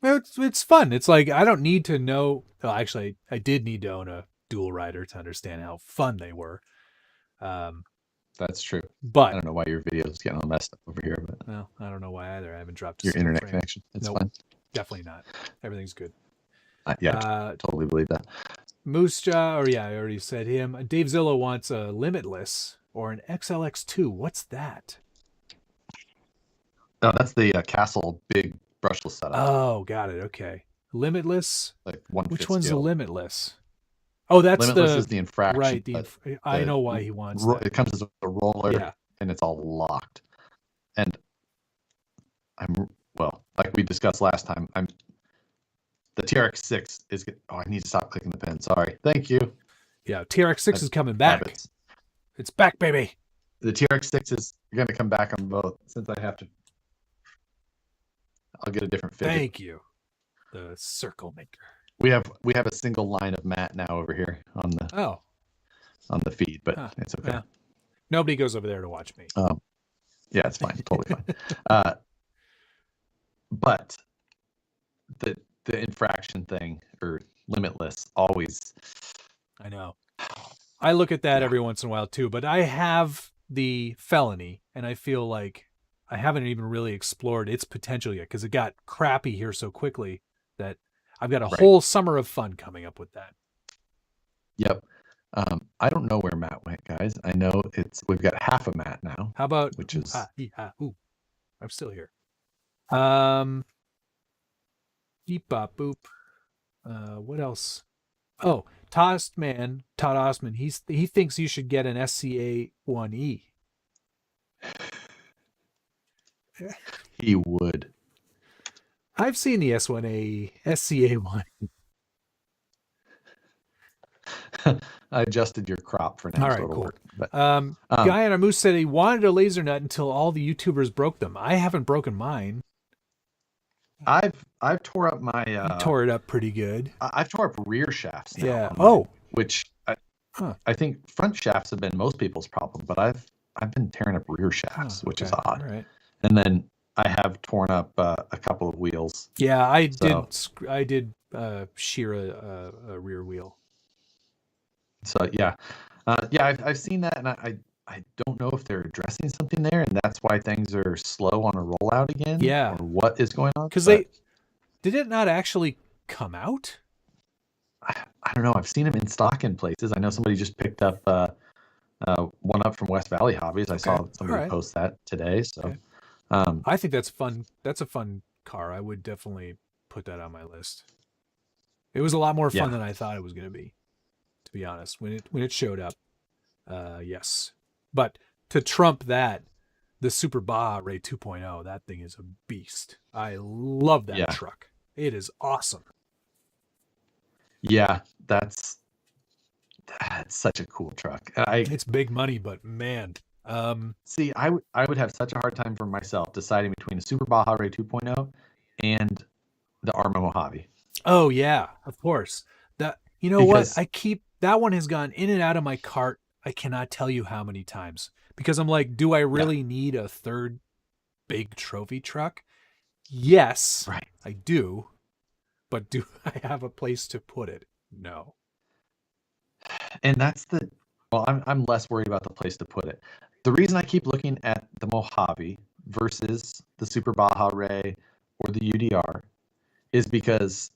It's fun. It's like, I don't need to know. Well, actually, I did need to own a dual rider to understand how fun they were. That's true. But I don't know why your video is getting all messed up over here. But well, I don't know why either. I haven't dropped your internet connection. It's fine. Definitely not. Everything's good. Totally believe that. Moose Jaw, I already said him. Dave Zillow wants a Limitless or an XLX2. What's that? Oh, that's the Castle big brushless setup. Oh, got it. Okay. Limitless. Like which one's the Limitless? Oh, that's Limitless is the infraction. Right. I know why he wants that. It comes as a roller, and it's all locked. And like we discussed last time, the TRX6 is. Oh, I need to stop clicking the pen. Sorry. Thank you. Yeah, TRX6 is coming back. Habits. It's back, baby. The TRX6 is going to come back on both. Since I have to, I'll get a different figure. Thank you. The circle maker. We have a single line of Matt now over here on the feed, but it's okay. Yeah. Nobody goes over there to watch me. Yeah, it's fine. Totally fine. But the infraction thing or Limitless always. I know. I look at that every once in a while too, but I have the felony, and I feel like I haven't even really explored its potential yet because it got crappy here so quickly that I've got a whole summer of fun coming up with that. Yep. I don't know where Matt went, guys. I know we've got half a Matt now. How about which is I'm still here. Beep bop boop. What else? Oh, Todd Osman. He thinks you should get an SCA1E. He would. I've seen the S1A, SCA1. I adjusted your crop for now. All right, cool. Work, but, Guy on our moose said he wanted a laser nut until all the YouTubers broke them. I haven't broken mine. I've tore up my. You tore it up pretty good. I've tore up rear shafts. Now Yeah. Which I think front shafts have been most people's problem, but I've been tearing up rear shafts, which is odd. All right. And then I have torn up a couple of wheels. Yeah, I did shear a rear wheel. So I've seen that, and I don't know if they're addressing something there, and that's why things are slow on a rollout again. Yeah, or what is going on? Because did it not actually come out? I don't know. I've seen them in stock in places. I know somebody just picked up one up from West Valley Hobbies. I saw somebody post that today. So I think that's fun. That's a fun car. I would definitely put that on my list. It was a lot more fun than I thought it was going to be honest. When it showed up, yes. But to trump that, the Super Baja Ray 2.0, that thing is a beast. I love that truck. It is awesome. Yeah, that's such a cool truck. It's big money, but man. See, I would have such a hard time for myself deciding between a Super Baja Ray 2.0 and the Arma Mojave. Oh yeah, of course. That one has gone in and out of my cart. I cannot tell you how many times because I'm like, do I really need a third big trophy truck? Yes, right. I do. But do I have a place to put it? No. And that's I'm less worried about the place to put it. The reason I keep looking at the Mojave versus the Super Baja Ray or the UDR is because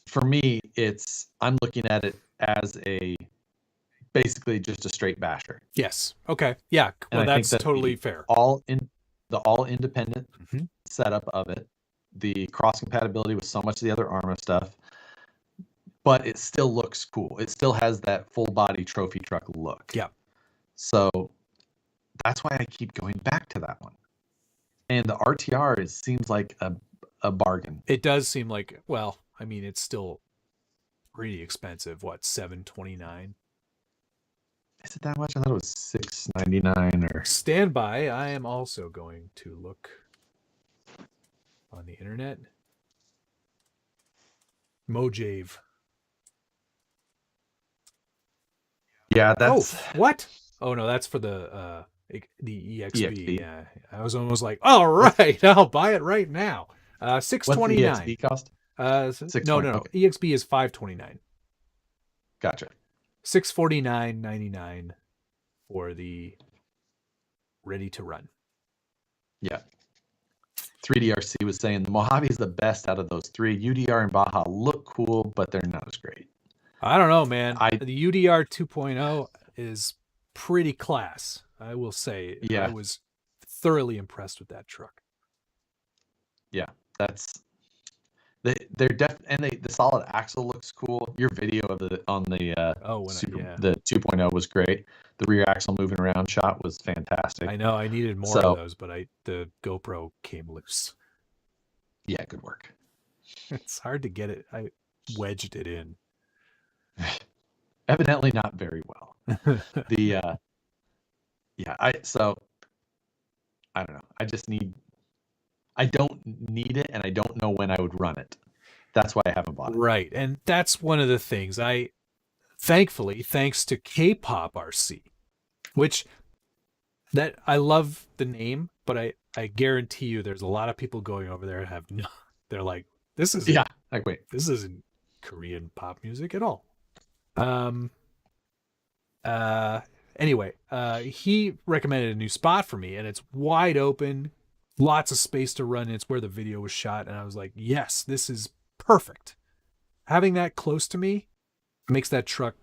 for me, I'm looking at it as basically just a straight basher. Yes. Okay. Yeah. Well, that's totally fair. The all independent setup of it, the cross compatibility with so much of the other Arma stuff, but it still looks cool. It still has that full body trophy truck look. Yeah. So that's why I keep going back to that one. And the RTR seems like a bargain. It does seem like, well, I mean, it's still pretty expensive. What, $729? Is it that much? I thought it was $699 or. Stand by. I am also going to look on the internet. Mojave. Yeah, that's. Oh, what? Oh no, that's for the EXB. EXB. Yeah, I was almost like, all right, I'll buy it right now. $629. What's the EXB cost? No. Okay. EXB is $529. Gotcha. $649.99 for the ready to run. Yeah. 3DRC was saying the Mojave is the best out of those three. UDR and Baja look cool, but they're not as great. I don't know, man. The UDR 2.0 is pretty class, I will say. Yeah. I was thoroughly impressed with that truck. Yeah, that's they're the solid axle looks cool. Your video of the 2.0 was great. The rear axle moving around shot was fantastic. I know I needed more of those, but the GoPro came loose. Yeah, good work. It's hard to get it. I wedged it in. Evidently not very well. I don't know. I don't need it, and I don't know when I would run it. That's why I haven't bought it. Right, and that's one of the things. Thankfully, thanks to K-Pop RC, which that I love the name, but I guarantee you there's a lot of people going over there and they're like, this isn't Korean pop music at all. Anyway, he recommended a new spot for me, and it's wide open, lots of space to run. It's where the video was shot, and I was like, yes, this is perfect. Having that close to me makes that truck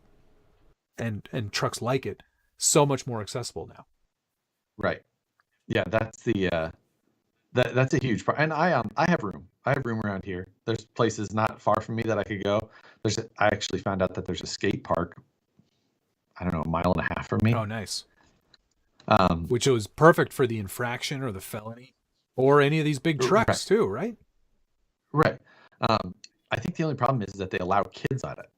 and trucks like it so much more accessible now. Right. Yeah, that's that's a huge part. And I have room. I have room around here. There's places not far from me that I could go. I actually found out that there's a skate park, I don't know, a mile and a half from me. Oh, nice. Which was perfect for the infraction or the felony or any of these big trucks too, right? Right. I think the only problem is that they allow kids on it.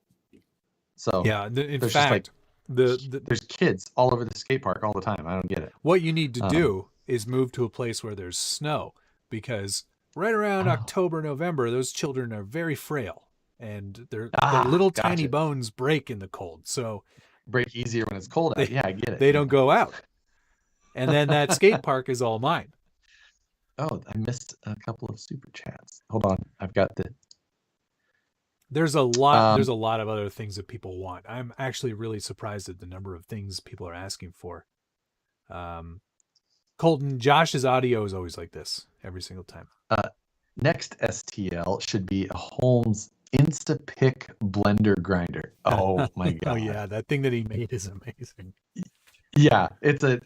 So yeah, in fact, there's kids all over the skate park all the time. I don't get it. What you need to do is move to a place where there's snow, because right around October, November, those children are very frail and their little tiny bones break in the cold. So break easier when it's cold out. Yeah, I get it. They don't go out. And then that skate park is all mine. Oh, I missed a couple of super chats. Hold on. I've got There's a lot of other things that people want. I'm actually really surprised at the number of things people are asking for. Colton, Josh's audio is always like this every single time. Next STL should be a Holmes Instapick blender grinder. Oh my god. Oh yeah, that thing that he made is amazing. Yeah, it's an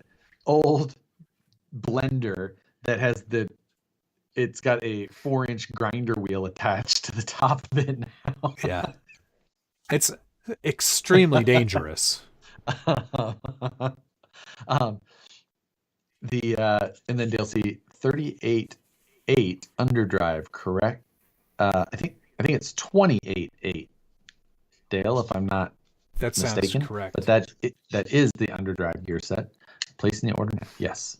old blender that has it's got a 4-inch grinder wheel attached to the top of it now. Yeah. It's extremely dangerous. And then DLC 38.8 underdrive, correct? I think it's 28.8. Dale, if I'm not mistaken. Sounds correct. But that is the underdrive gear set. Placing the order now. Yes.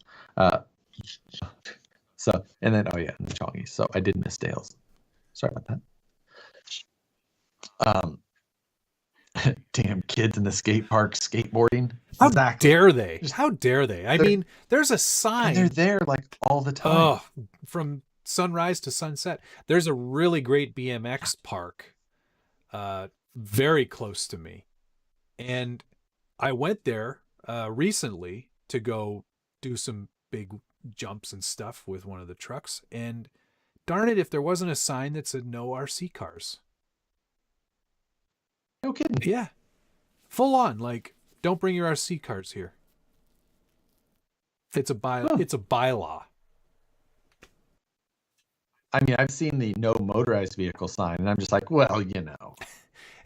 So, and then, and the Chongy. So I did miss Dale's. Sorry about that. Damn kids in the skate park skateboarding. How dare they? How dare they? I mean, there's a sign. They're there like all the time. Oh, from sunrise to sunset. There's a really great BMX park very close to me. And I went there recently to go do some big jumps and stuff with one of the trucks, and darn it if there wasn't a sign that said no RC cars. No kidding. Yeah, full on, like Don't bring your RC cars here. It's a bylaw. I mean, I've seen the no motorized vehicle sign, and I'm just like, well, you know.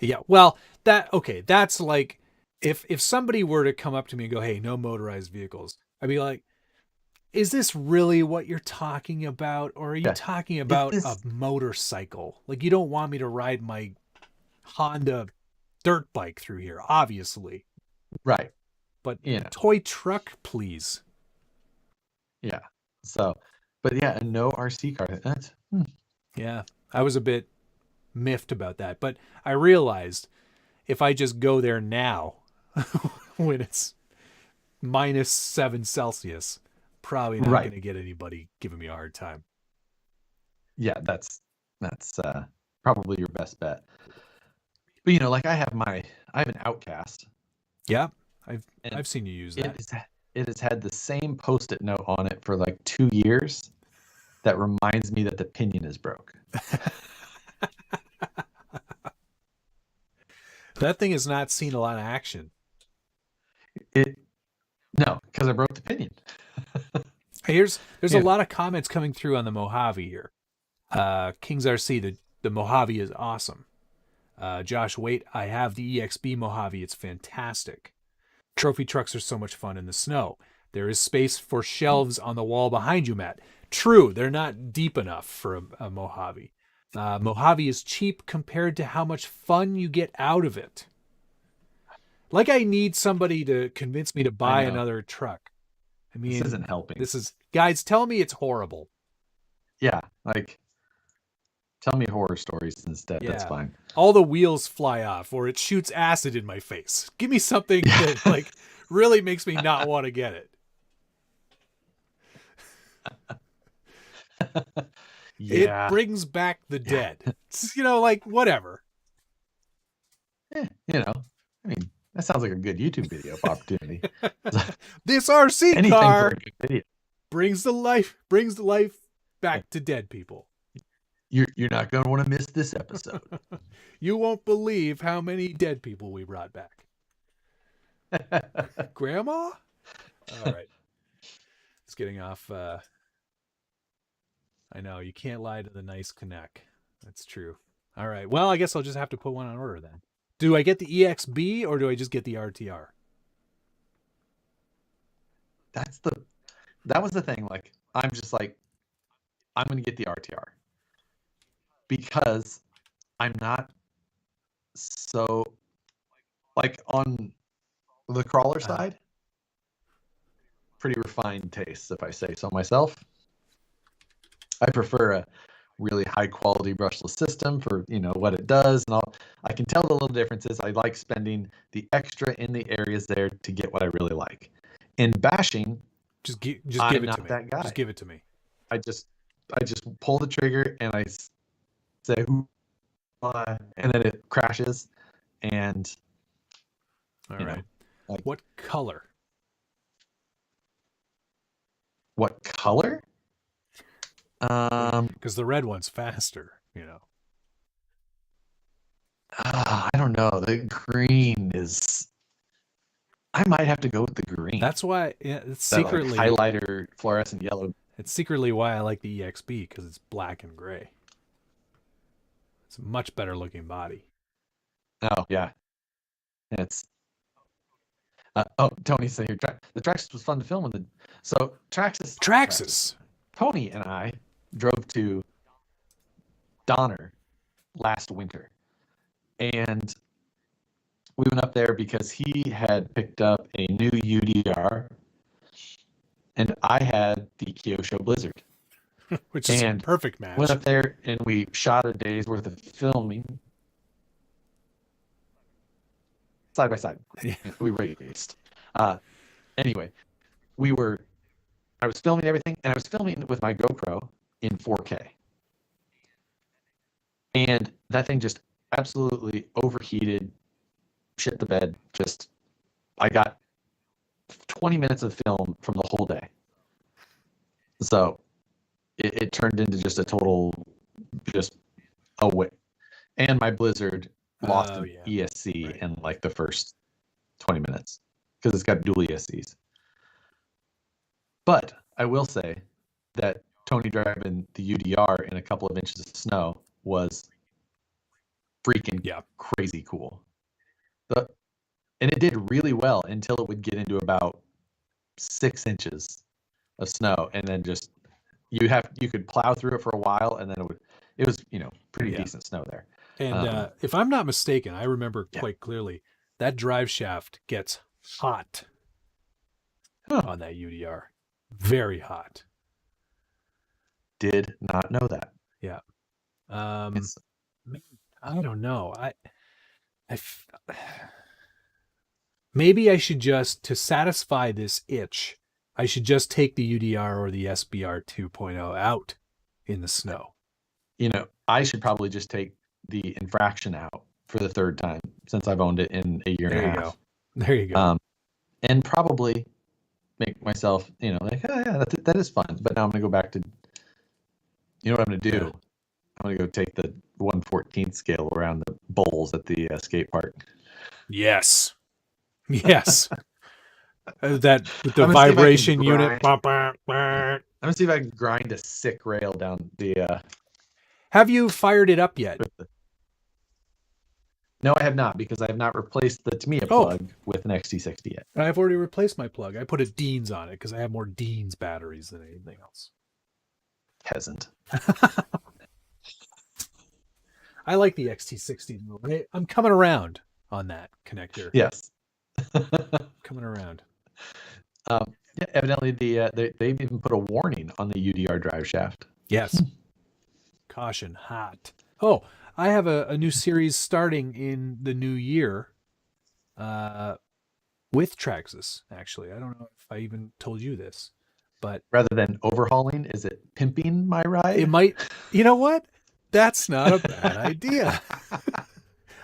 Yeah, well, that's like if somebody were to come up to me and go, "Hey, no motorized vehicles," I'd be like, "Is this really what you're talking about, or are you talking about a motorcycle? Like, you don't want me to ride my Honda dirt bike through here, obviously." Right. But toy truck, please. Yeah. So, but yeah, a no RC car. Yeah, I was a bit miffed about that, but I realized if I just go there now when it's -7 Celsius, probably not going to get anybody giving me a hard time. Yeah, that's probably your best bet. But like I have an Outcast. Yeah, I've seen you use that. It has had the same Post-it note on it for like 2 years that reminds me that the pinion is broke. That thing has not seen a lot of action. No, because I broke the pinion. There's a lot of comments coming through on the Mojave here. Kings RC, the Mojave is awesome. Josh Waite, I have the EXB Mojave. It's fantastic. Trophy trucks are so much fun in the snow. There is space for shelves on the wall behind you, Matt. True, they're not deep enough for a Mojave. Mojave is cheap compared to how much fun you get out of it. Like I need somebody to convince me to buy another truck. I mean, this isn't helping. Guys, tell me it's horrible. Yeah, like tell me horror stories instead. Yeah. That's fine. All the wheels fly off, or it shoots acid in my face. Give me something that like really makes me not want to get it. Yeah. It brings back the dead. Like whatever. I mean, that sounds like a good YouTube video opportunity. This RC car brings the life back to dead people. You're not going to want to miss this episode. You won't believe how many dead people we brought back. Grandma? All right. It's getting off. I know, you can't lie to the nice Connect. That's true. All right. Well, I guess I'll just have to put one on order then. Do I get the EXB or do I just get the RTR? That was the thing. Like, I'm just like, I'm going to get the RTR because I'm not so like on the crawler side, pretty refined tastes, if I say so myself. I prefer a really high quality brushless system for what it does, and I can tell the little differences. I like spending the extra in the areas there to get what I really like. In bashing, just give it to me. That guy. Just give it to me. I just pull the trigger and I say and then it crashes. And all right, like, what color? What color? Because the red one's faster, I don't know. The green is. I might have to go with the green. That's why it's secretly highlighter fluorescent yellow. It's secretly why I like the EXB, because it's black and gray. It's a much better looking body. Oh yeah, and it's. Tony said here, the Traxxas was fun to film with. So Traxxas. Tony and I drove to Donner last winter, and we went up there because he had picked up a new UDR, and I had the Kyosho Blizzard, which is a perfect match. Went up there and we shot a day's worth of filming side by side. Yeah. We raced. Anyway, I was filming everything, and I was filming with my GoPro in 4K. And that thing just absolutely overheated, shit the bed. I got 20 minutes of film from the whole day. So it turned into just a total, way. And my Blizzard lost an ESC in like the first 20 minutes because it's got dual ESCs. But I will say that Tony driving the UDR in a couple of inches of snow was freaking crazy cool. And it did really well until it would get into about 6 inches of snow, and then just you could plow through it for a while, and then it was pretty decent snow there. And if I'm not mistaken, I remember quite clearly that drive shaft gets hot on that UDR, very hot. Did not know that. Yeah. I don't know. Maybe I should just, to satisfy this itch, I should just take the UDR or the SBR 2.0 out in the snow. I should probably just take the infraction out for the third time since I've owned it in a year and a half. There you go. And probably make myself, like, oh yeah, that is fun. But now I'm going to go back to, what I'm going to do? Yeah. I'm going to go take the 1/14th scale around the bowls at the skate park. Yes. That with the vibration unit. I'm going to see if I can grind a sick rail down the... Have you fired it up yet? No, I have not, because I have not replaced the Tamiya plug with an XT60 yet. I've already replaced my plug. I put a Dean's on it because I have more Dean's batteries than anything else. Peasant. I like the XT60. I'm coming around on that connector. Yes. Coming around. Evidently, they've even put a warning on the UDR drive shaft. Yes. Caution, hot. Oh, I have a new series starting in the new year with Traxxas, actually. I don't know if I even told you this, but... Rather than overhauling, is it pimping my ride? It might... You know what? That's not a bad idea.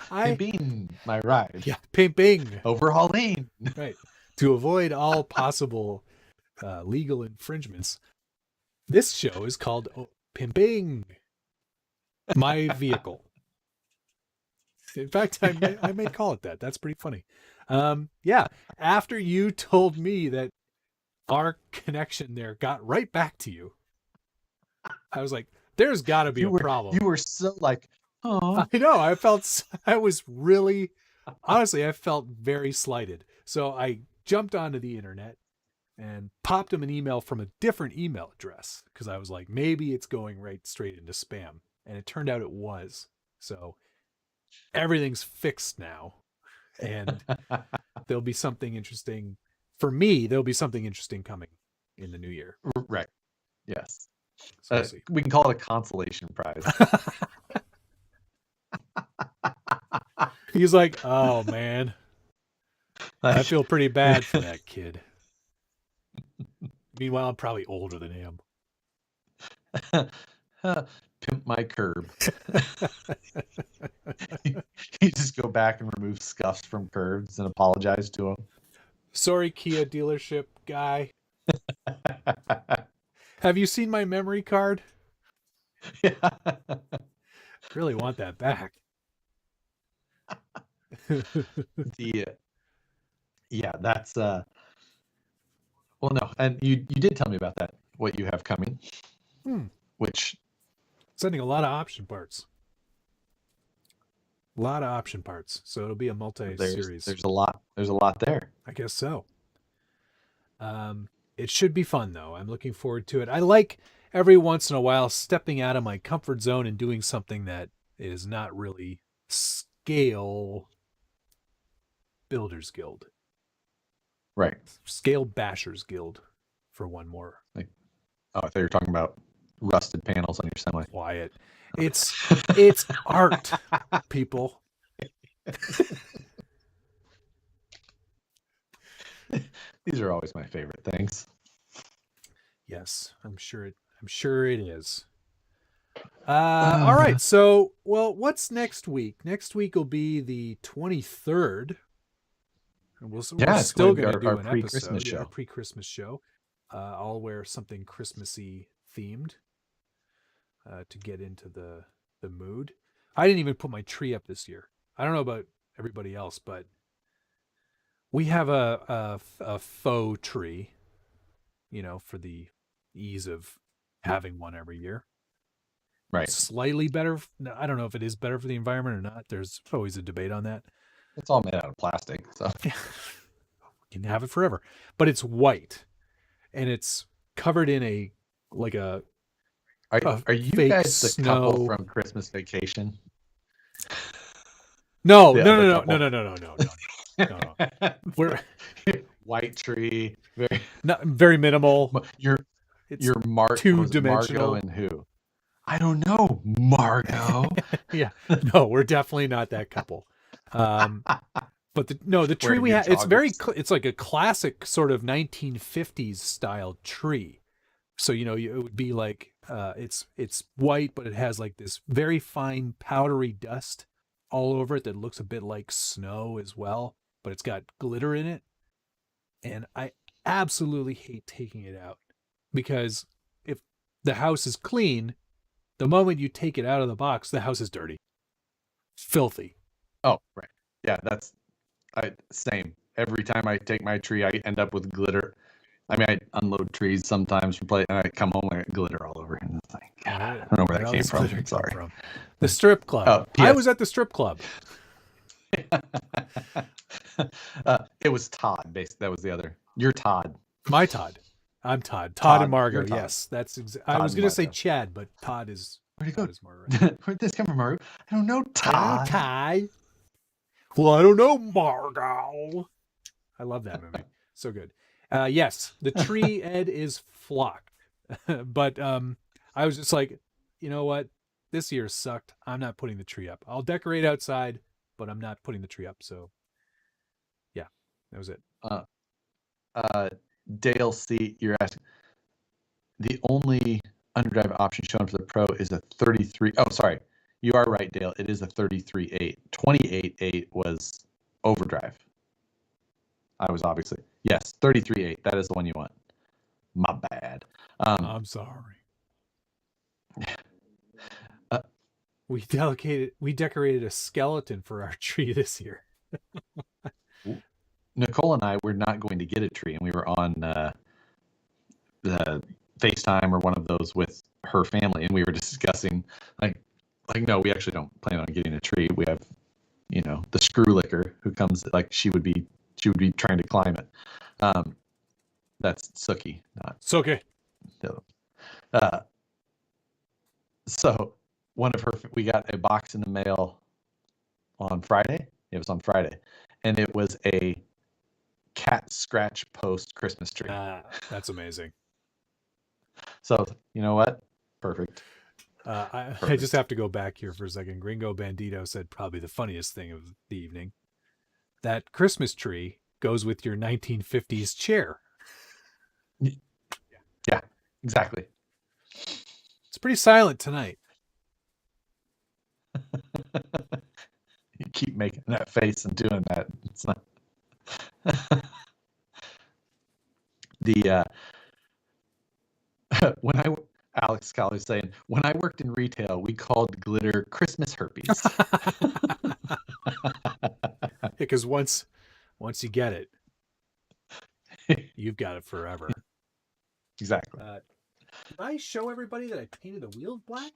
Pimping my ride. Yeah, pimping. Overhauling. Right. To avoid all possible legal infringements, this show is called Pimping My Vehicle. In fact, I may call it that. That's pretty funny. After you told me that our connection there got right back to you, I was like, there's got to be a problem. You were so like, oh. I know. I felt very slighted. So I jumped onto the internet and popped him an email from a different email address because I was like, maybe it's going right straight into spam. And it turned out it was. So everything's fixed now. And there'll be something interesting. For me, there'll be something interesting coming in the new year. Right. Yes. So we can call it a consolation prize. He's like, oh, man. I feel pretty bad for that kid. Meanwhile, I'm probably older than him. Pimp my curb. You just go back and remove scuffs from curbs and apologize to him. Sorry, Kia dealership guy. Have you seen my memory card? Yeah. Really want that back. That's well, no, and you did tell me about that, what you have coming, which sending a lot of option parts. So it'll be a multi-series. There's a lot there. I guess so. It should be fun though. I'm looking forward to it. I like every once in a while stepping out of my comfort zone and doing something that is not really scale Builders Guild. Right. Scale Bashers Guild for one more. I thought you were talking about rusted panels on your semi. Quiet. It's art, people. These are always my favorite things. Yes, I'm sure it is. All right. So, what's next week? Next week will be the 23rd. And we're still going to do an episode, our pre-Christmas show. I'll wear something Christmassy themed to get into the mood. I didn't even put my tree up this year. I don't know about everybody else, but We have a faux tree, for the ease of having one every year. Right. Slightly better. I don't know if it is better for the environment or not. There's always a debate on that. It's all made out of plastic, so you can have it forever. But it's white, and it's covered in a Are you fake guys the snow. couple from Christmas Vacation? No, The no, other no, couple? no. We're white tree, very minimal. You're two-dimensional. Margot and who? I don't know, Margot. Yeah, no, we're definitely not that couple. But the tree we have, it's like a classic sort of 1950s style tree. So it would be like it's white, but it has like this very fine powdery dust all over it that looks a bit like snow as well, but it's got glitter in it. And I absolutely hate taking it out, because if the house is clean, the moment you take it out of the box, the house is dirty, filthy. Oh, right. Yeah, same. Every time I take my tree, I end up with glitter. I mean, I unload trees sometimes from play, and I come home and I get glitter all over. And it's like, God, I don't know where that came from. Sorry. The strip club. I was at the strip club. It was Todd. Basically, that was the other. You're Todd. My Todd. I'm Todd. Todd and Margot. Todd. Yes, that's. I was going to say Chad, but Todd is. Where'd he go? Right? Where'd this come from, Margot? I don't know, Todd. Well, I don't know, Margot. I love that movie. So good. Yes, the tree, Ed, is flocked. But I was just like, you know what? This year sucked. I'm not putting the tree up. I'll decorate outside, but I'm not putting the tree up. So, yeah, that was it. Dale C, you're asking. The only underdrive option shown for the Pro is a 33. Oh, sorry. You are right, Dale. It is a 33.8. 28.8 was overdrive. I was obviously. Yes, 33.8. That is the one you want. My bad. I'm sorry. We decorated a skeleton for our tree this year. Nicole and I were not going to get a tree, and we were on the FaceTime or one of those with her family, and we were discussing like no, we actually don't plan on getting a tree. We have, the screw licker who comes, like she would be trying to climb it. That's Sookie, not Sookie. So we got a box in the mail on Friday. It was on Friday, and it was a cat scratch post Christmas tree. That's amazing. So you know what? Perfect. I just have to go back here for a second. Gringo Bandito said probably the funniest thing of the evening. That Christmas tree goes with your 1950s chair. Yeah, exactly. It's pretty silent tonight. You keep making that face and doing that. It's not. Alex Colley was saying, when I worked in retail, we called glitter Christmas herpes. Because once you get it, you've got it forever. Exactly. Did I show everybody that I painted the wheels black?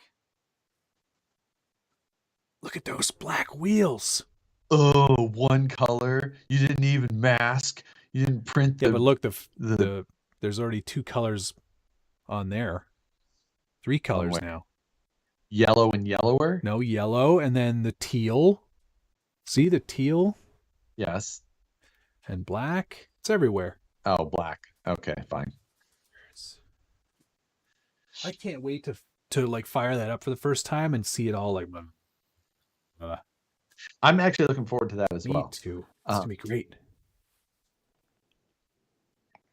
Look at those black wheels. Oh, one color. You didn't even mask. You didn't print the. Yeah, but look, there's already 2 colors on there. 3 colors now. Yellow and yellower? No, yellow, and then the teal. See the teal? Yes. And black. It's everywhere. Oh, black. Okay, fine. I can't wait to like fire that up for the first time and see it all like. I'm actually looking forward to that as well. Me too. It's gonna be great.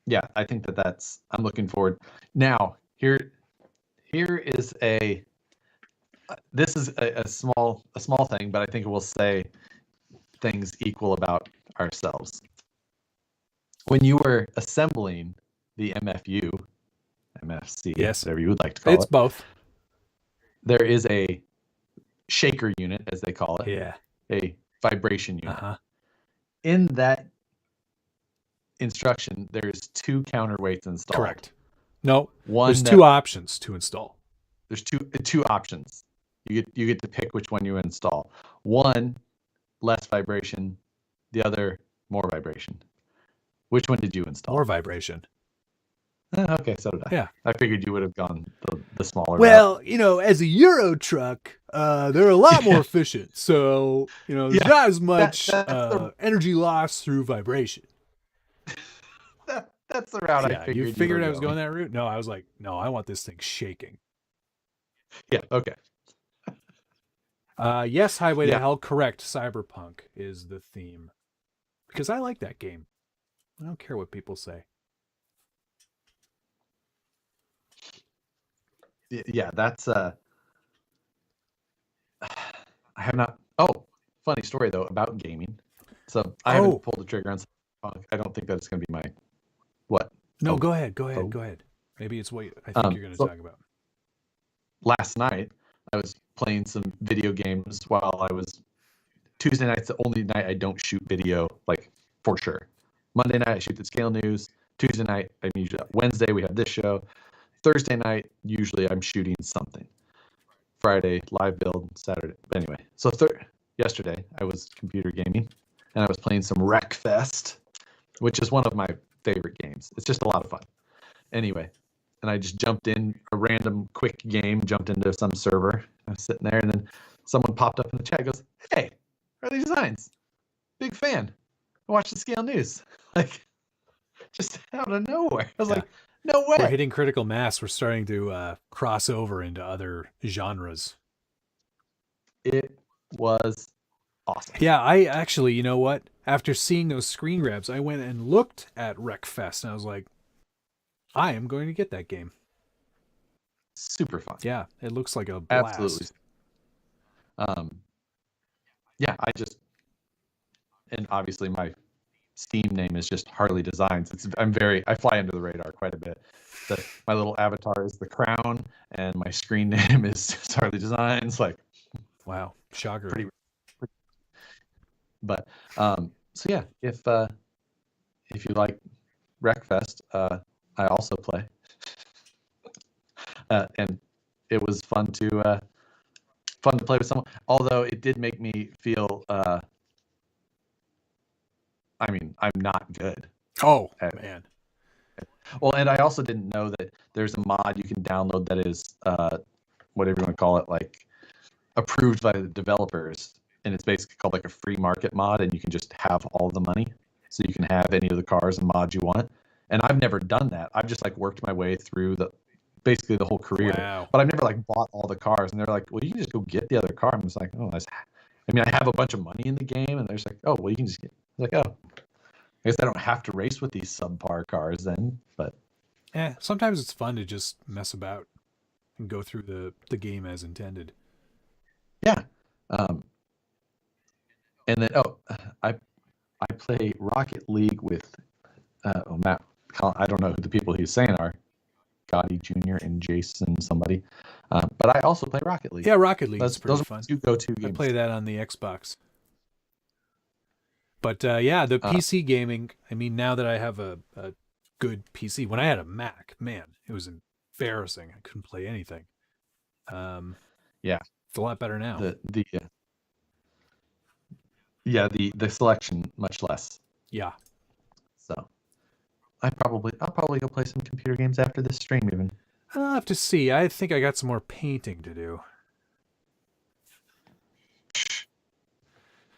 Yeah, I think I'm looking forward. Now, here is this is a small thing, but I think it will say things equal about ourselves. When you were assembling the MFC, yes, whatever you would like to call it. It's both. There is a shaker unit, as they call it. Yeah. A vibration unit. Uh-huh. In that instruction, there's 2 counterweights installed. Correct. No, One there's 2 options to install. There's two options. You get to pick which one you install. One, less vibration. The other, more vibration. Which one did you install? More vibration. Okay, so did I. Yeah. I figured you would have gone the smaller Well, route. as a Euro truck, they're a lot more efficient. So, there's not as much energy loss through vibration. That's the route I figured. You figured I was going that route? No, I was like, no, I want this thing shaking. Yeah, okay. Yes, Highway to Hell, correct. Cyberpunk is the theme. Because I like that game. I don't care what people say. Yeah, that's I have not. Oh, funny story though about gaming. So I haven't pulled the trigger on Cyberpunk. I don't think that it's going to be my what. No, go ahead. Maybe it's what I think you're going to talk about. Last night I was playing some video games while I was. Tuesday night's the only night I don't shoot video, like for sure. Monday night I shoot the Scale News. Tuesday night I'm usually Wednesday we have this show. Thursday night, usually I'm shooting something. Friday, live build. Saturday. Anyway, so yesterday, I was computer gaming, and I was playing some Wreckfest, which is one of my favorite games. It's just a lot of fun. Anyway, and I just jumped in a random quick game, jumped into some server. I was sitting there, and then someone popped up in the chat, goes, "Hey, Harleydesigns, big fan. I watched the Scale News." Like, just out of nowhere. I was like, no way. We're hitting critical mass. We're starting to cross over into other genres. It was awesome. Yeah, I actually, you know what? After seeing those screen grabs, I went and looked at Wreckfest, and I was like, I am going to get that game. Super fun. Yeah, it looks like a blast. Absolutely. Yeah, and obviously my Steam name is just Harleydesigns. I fly under the radar quite a bit. My little avatar is the crown, and my screen name is just Harleydesigns. Like, wow, shocker. But so yeah, if you like Wreckfest, I also play, and it was fun to play with someone. Although it did make me feel. I mean, I'm not good. Oh, man. Well, and I also didn't know that there's a mod you can download that is, whatever you want to call it, like approved by the developers. And it's basically called like a free market mod, and you can just have all the money. So you can have any of the cars and mods you want. And I've never done that. I've just like worked my way through basically the whole career. Wow. But I've never like bought all the cars. And they're like, well, you can just go get the other car. I'm just like, I have a bunch of money in the game, and they're just like, oh, well, you can just get. Like, oh, I guess I don't have to race with these subpar cars then. But sometimes it's fun to just mess about and go through the game as intended. Yeah. And then I play Rocket League with Matt. I don't know who the people he's saying are. Gotti Jr. and Jason somebody. But I also play Rocket League. Yeah, Rocket League is pretty fun. Those are 2 go-to games. I play that on the Xbox. But the PC gaming, I mean, now that I have a good PC, when I had a Mac, man, it was embarrassing. I couldn't play anything. Yeah. It's a lot better now. The selection much less. Yeah. So I'll probably go play some computer games after this stream even. I'll have to see. I think I got some more painting to do.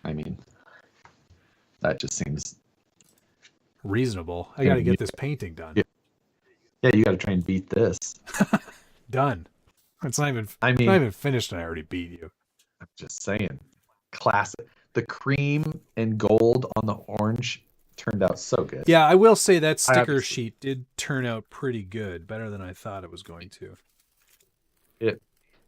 I mean, that just seems reasonable. I got to get this painting done. Yeah, you got to try and beat this. Done. It's not even. Not even finished, and I already beat you. I'm just saying, classic. The cream and gold on the orange turned out so good. Yeah, I will say that sticker sheet did turn out pretty good, better than I thought it was going to.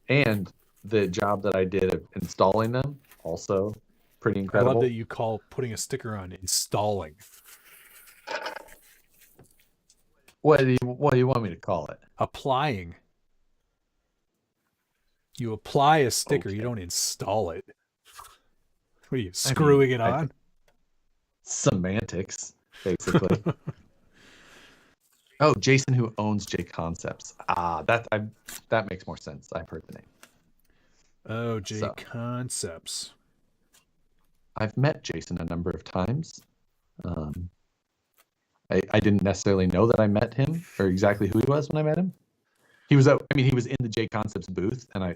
And the job that I did of installing them also pretty incredible. I love that you call putting a sticker on installing. What do you want me to call it? Applying. You apply a sticker, you don't install it. What are you, screwing it on? Semantics. basically. Oh, Jason, who owns J Concepts. That makes more sense. I've heard the name. Oh, J Concepts. I've met Jason a number of times. I didn't necessarily know that I met him or exactly who he was when I met him. He was he was in the J Concepts booth, and I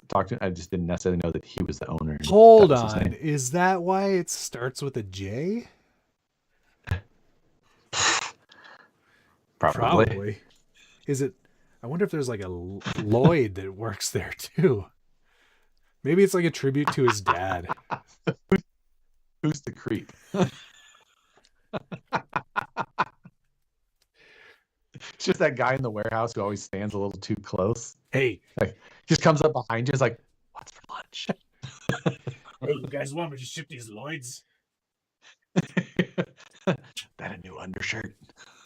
talked to him. I just didn't necessarily know that he was the owner. Hold on, is that why it starts with a J? Probably. Is it? I wonder if there's like a Lloyd that works there too. Maybe it's like a tribute to his dad. Who's the creep? It's just that guy in the warehouse who always stands a little too close. Hey, just comes up behind you. Is like, what's for lunch? Hey, you guys want me to ship these Lloyds? That a new undershirt?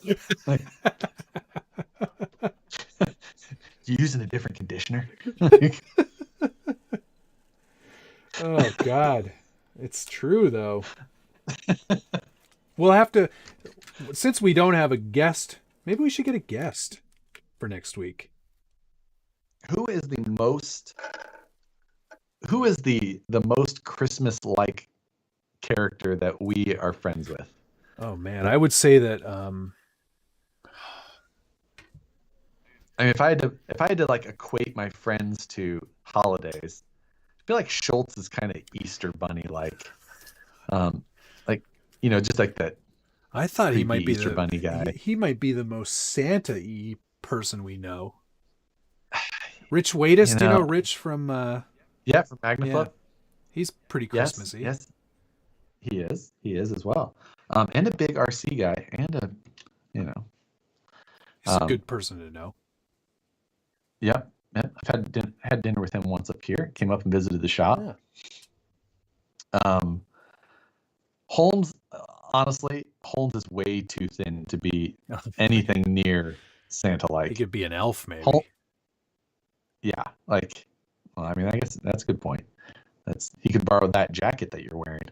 You using a different conditioner? Oh God, it's true though. We'll have to, since we don't have a guest. Maybe we should get a guest for next week. Who is the most Christmas-like character that we are friends with? Oh man, I would say that if I had to like equate my friends to holidays, I feel like Schultz is kind of Easter bunny like. Just like that. I thought he might be Easter bunny guy. He might be the most Santa-y person we know. Rich Waitist, do you know Rich from from Magna Flip? He's pretty Christmassy. Yes. He is as well. And a big RC guy, and he's a good person to know. Yep. I've had dinner with him once up here. Came up and visited the shop. Yeah. Holmes, honestly, Holmes is way too thin to be anything near Santa-like. He could be an elf, maybe. I guess that's a good point. He could borrow that jacket that you're wearing.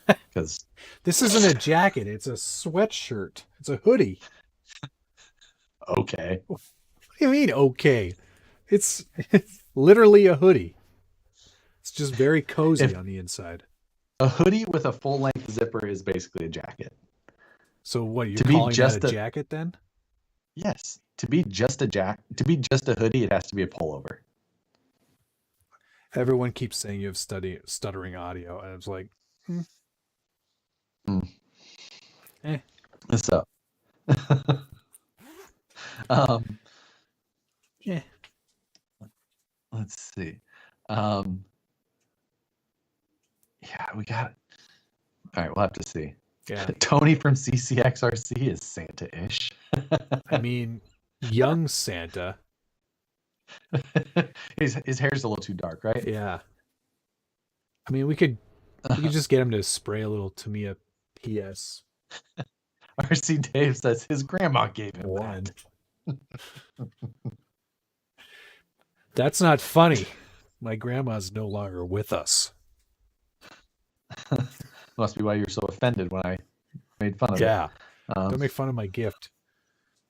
Because this isn't a jacket; it's a sweatshirt. It's a hoodie. Okay. What do you mean, okay? It's literally a hoodie. It's just very cozy on the inside. A hoodie with a full-length zipper is basically a jacket. So what, you're calling that a jacket then? Yes. To be just a hoodie, it has to be a pullover. Everyone keeps saying you have stuttering audio, and I was like, So, let's see. We got it. All right, we'll have to see. Yeah. Tony from CCXRC is Santa-ish. I mean, young Santa. His hair's a little too dark, right? Yeah. I mean, we could just get him to spray a little Tamiya PS. RC Dave says his grandma gave him one. That's not funny. My grandma's no longer with us. Must be why you're so offended when I made fun of it. Yeah. Don't make fun of my gift.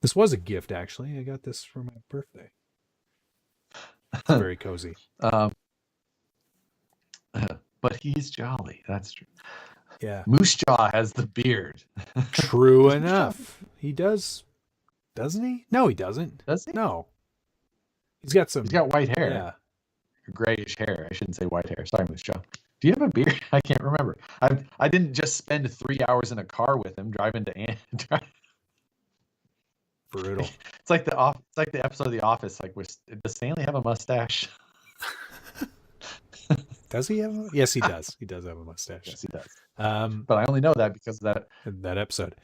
This was a gift, actually. I got this for my birthday. It's very cozy. But he's jolly. That's true. Yeah. Moose Jaw has the beard. True enough. He does. Doesn't he? No, he doesn't. Does he? No. He's got white hair. Yeah. Grayish hair. I shouldn't say white hair. Sorry, Moose Jaw. Do you have a beard? I can't remember. I didn't just spend 3 hours in a car with him driving to Brutal. It's like the episode of The Office. Like, does Stanley have a mustache? Does he have? Yes, he does. He does have a mustache. Yes, he does. But I only know that because of that episode.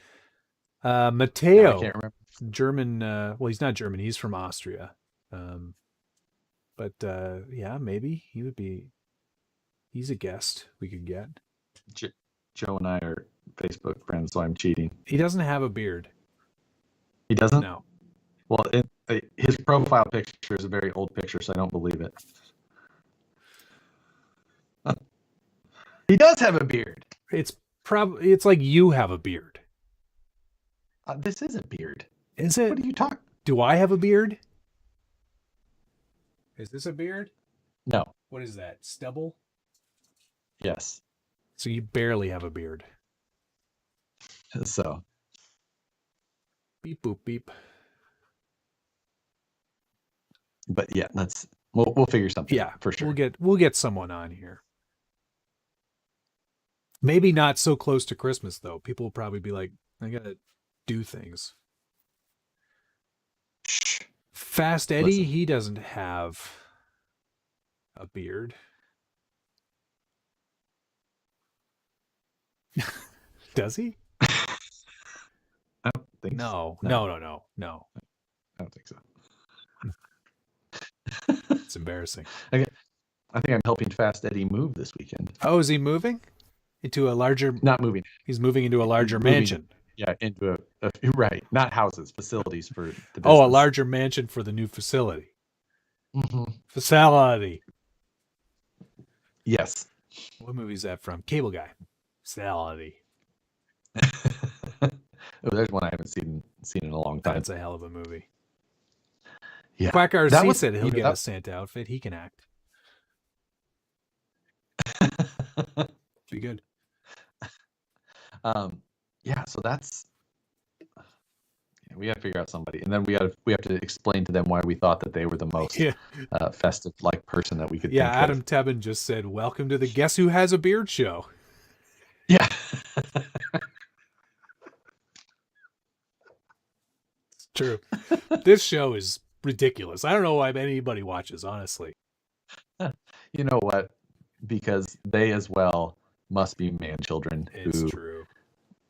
Matteo, I can't remember. German. Well, he's not German. He's from Austria. But maybe he would be. He's a guest we could get. Joe and I are Facebook friends, so I'm cheating. He doesn't have a beard. He doesn't? No. Well, his profile picture is a very old picture, so I don't believe it. He does have a beard. It's like you have a beard. This is a beard. Is it? What are you talking? Do I have a beard? Is this a beard? No. What is that? Stubble? Yes. So you barely have a beard. So. Beep boop beep. But yeah, we'll figure something out for sure. We'll get someone on here. Maybe not so close to Christmas though. People will probably be like, I gotta do things. Shh. Fast Eddie, listen. He doesn't have a beard. Does he? I don't think so. No. I don't think so. It's embarrassing. Okay. I think I'm helping Fast Eddie move this weekend. Oh, is he moving into a larger? Not moving. He's moving into a larger mansion. Yeah, into a right, not houses, facilities for the business. Oh, a larger mansion for the new facility. Mm-hmm. Facility. Yes. What movie is that from? Cable Guy. Facility. Oh, there's one I haven't seen in a long time. That's a hell of a movie. Yeah. Quack RC said he'll get a Santa outfit. He can act. Be good. Yeah, so that's we got to figure out somebody, and then we have to explain to them why we thought that they were the most festive like person that we could. Yeah, think Adam of. Tebbin just said, "Welcome to the Guess Who Has a Beard show." Yeah. It's true. This show is ridiculous. I don't know why anybody watches, honestly. You know what? Because they as well must be man children. It's true.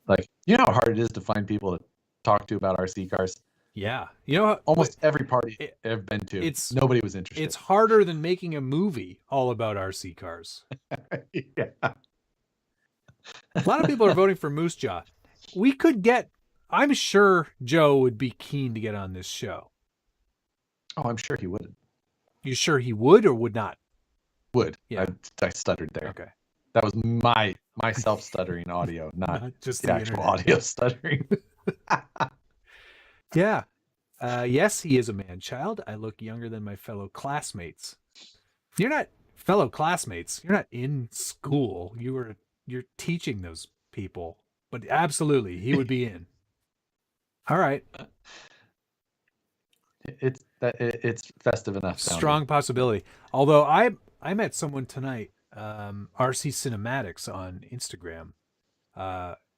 Like, you know how hard it is to find people to talk to about RC cars? Yeah. You know, almost every party I've been to, nobody was interested. It's harder than making a movie all about RC cars. Yeah. A lot of people are voting for Moose Jaw. We could get, I'm sure Joe would be keen to get on this show. Oh, I'm sure he would. You sure he would or would not? Would. Yeah. I stuttered there. Okay. That was my self-stuttering audio, not just the actual internet. Audio stuttering. Yeah. Yes, he is a man-child. I look younger than my fellow classmates. You're not fellow classmates. You're not in school. You're teaching those people. But absolutely, he would be in. All right. It's festive enough. Strong possibility. Although I met someone tonight, RC Cinematics on Instagram.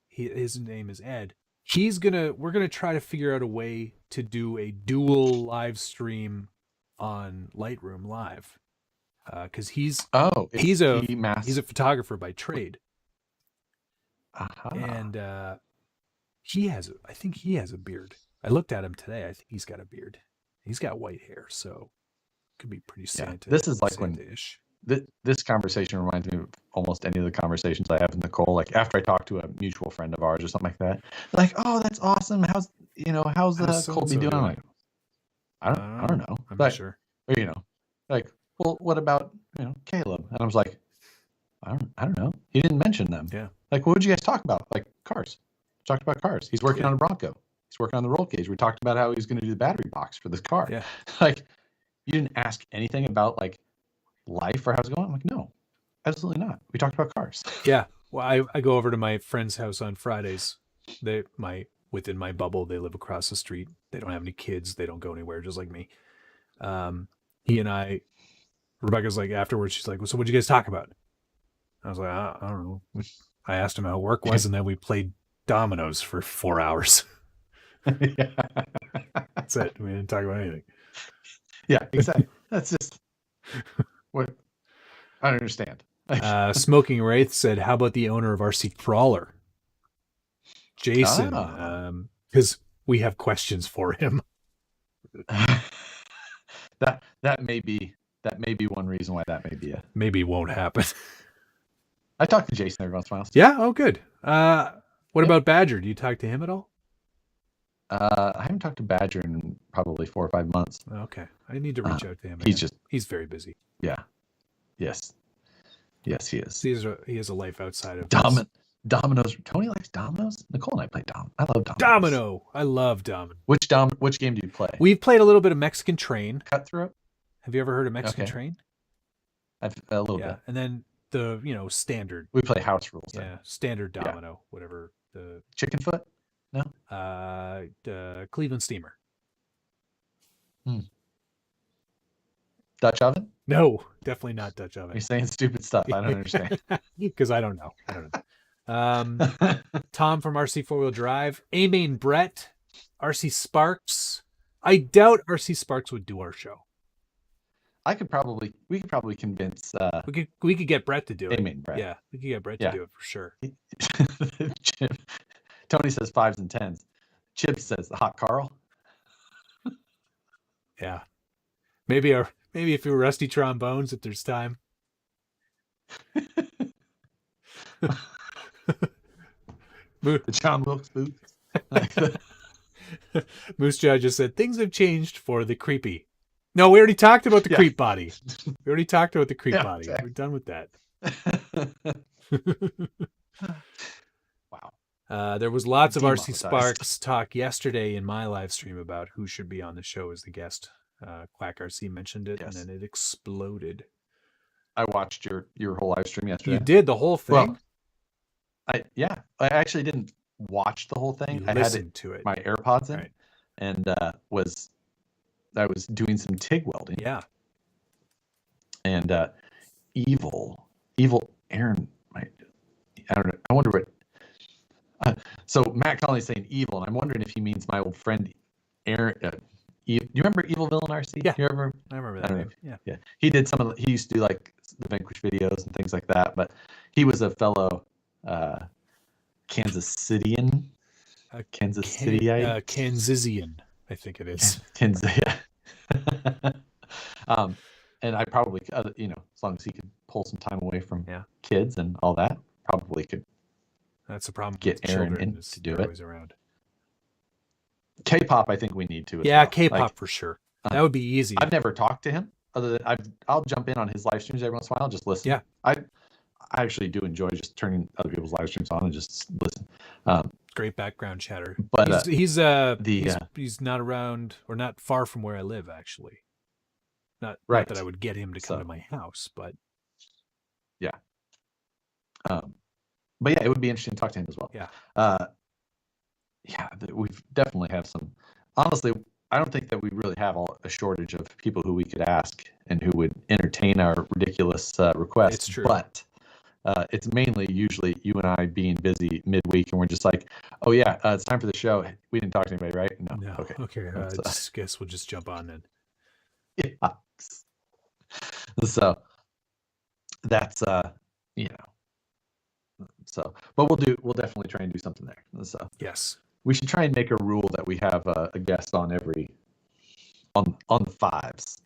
His name is Ed. We're gonna try to figure out a way to do a dual live stream on Lightroom Live. Because he's a photographer by trade. Uh-huh. And I think he has a beard. I looked at him today. I think he's got a beard. He's got white hair, so it could be pretty Santa. This is like Santa-ish. This conversation reminds me of almost any of the conversations I have with Nicole. Like after I talk to a mutual friend of ours or something like that, they're like, "Oh, that's awesome. How's Colby doing?" I'm like, I don't know. I'm not sure. Or, like, well, what about Caleb? And I was like, I don't know. He didn't mention them. Yeah. Like, what did you guys talk about? Like cars. We talked about cars. He's working on a Bronco. He's working on the roll cage. We talked about how he's going to do the battery box for this car. Yeah. Like, you didn't ask anything about like life or how's it going? I'm like, no, absolutely not. We talked about cars. Yeah. Well, I go over to my friend's house on Fridays. Within my bubble, they live across the street. They don't have any kids. They don't go anywhere, just like me. He and Rebecca's like, afterwards, she's like, well, so what'd you guys talk about? I was like, I don't know. I asked him how work was, and then we played dominoes for 4 hours. Yeah. That's it. We didn't talk about anything. Yeah, exactly. That's just what I don't understand. Smoking Wraith said, how about the owner of RC Crawler? Jason, because we have questions for him. That may be one reason why that may be maybe won't happen. I talk to Jason every once in a while. Yeah. Oh, good. What about Badger? Do you talk to him at all? I haven't talked to Badger in probably 4 or 5 months. Okay. I need to reach out to him. He's very busy. Yeah. Yes, he is. He has a life outside of Dominoes. Tony likes dominoes. Nicole and I play dominoes. I love dominoes. Domino. I love domino. Which game do you play? We've played a little bit of Mexican Train. Cutthroat. Have you ever heard of Mexican Train? A little bit. And then the standard. We play house rules. Yeah, standard domino, whatever the chicken foot. No. Cleveland steamer. Dutch oven? No, definitely not Dutch oven. You're saying stupid stuff. I don't understand. Because I don't know. Tom from RC 4-Wheel Drive. A-Main Brett. RC Sparks. I doubt RC Sparks would do our show. We could probably convince. We could get Brett to do it. A-Main Brett. Yeah, we could get Brett to do it for sure. Tony says 5s and 10s. Chip says the Hot Carl. Yeah, maybe if you're rusty trombones, if there's time. The John Wilkes Booth. Moose Jaw just said things have changed for the creepy. No, we already talked about the creep body. We already talked about the creep body. Exactly. We're done with that. Wow. There was lots of RC Sparks talk yesterday in my live stream about who should be on the show as the guest. Quack RC mentioned it, and then it exploded. I watched your whole live stream yesterday. You did the whole thing? Well, I actually didn't watch the whole thing. I had to it. My AirPods in, and I was doing some TIG welding. Yeah. And evil Aaron, I don't know. I wonder what. So Matt Conley's saying evil, and I'm wondering if he means my old friend Aaron. You remember Evil Villain RC? Yeah. You ever? I remember that name. Yeah. He did he used to do like the Vanquish videos and things like that, but he was a fellow Kansas Cityan. Kansasian, I think it is. Kansas, yeah. And I probably, as long as he could pull some time away from kids and all that, probably could. That's a problem. Get Aaron in to do it. Around. K-pop, I think we need to. K-pop for sure. That would be easy. I've never talked to him. Other than I'll jump in on his live streams every once in a while, just listen. Yeah. I actually do enjoy just turning other people's live streams on and just listen. Great background chatter. But he's not around or not far from where I live, actually. Not that I would get him to come to my house, but yeah. But yeah, it would be interesting to talk to him as well. Yeah. We definitely have some. Honestly, I don't think that we really have a shortage of people who we could ask and who would entertain our ridiculous requests. It's true. But it's mainly usually you and I being busy midweek, and we're just like, oh yeah, it's time for the show. We didn't talk to anybody, right? No. Okay. I guess we'll just jump on then. Yeah. So that's So, but we'll definitely try and do something there. So yes, we should try and make a rule that we have a guest on the 5s.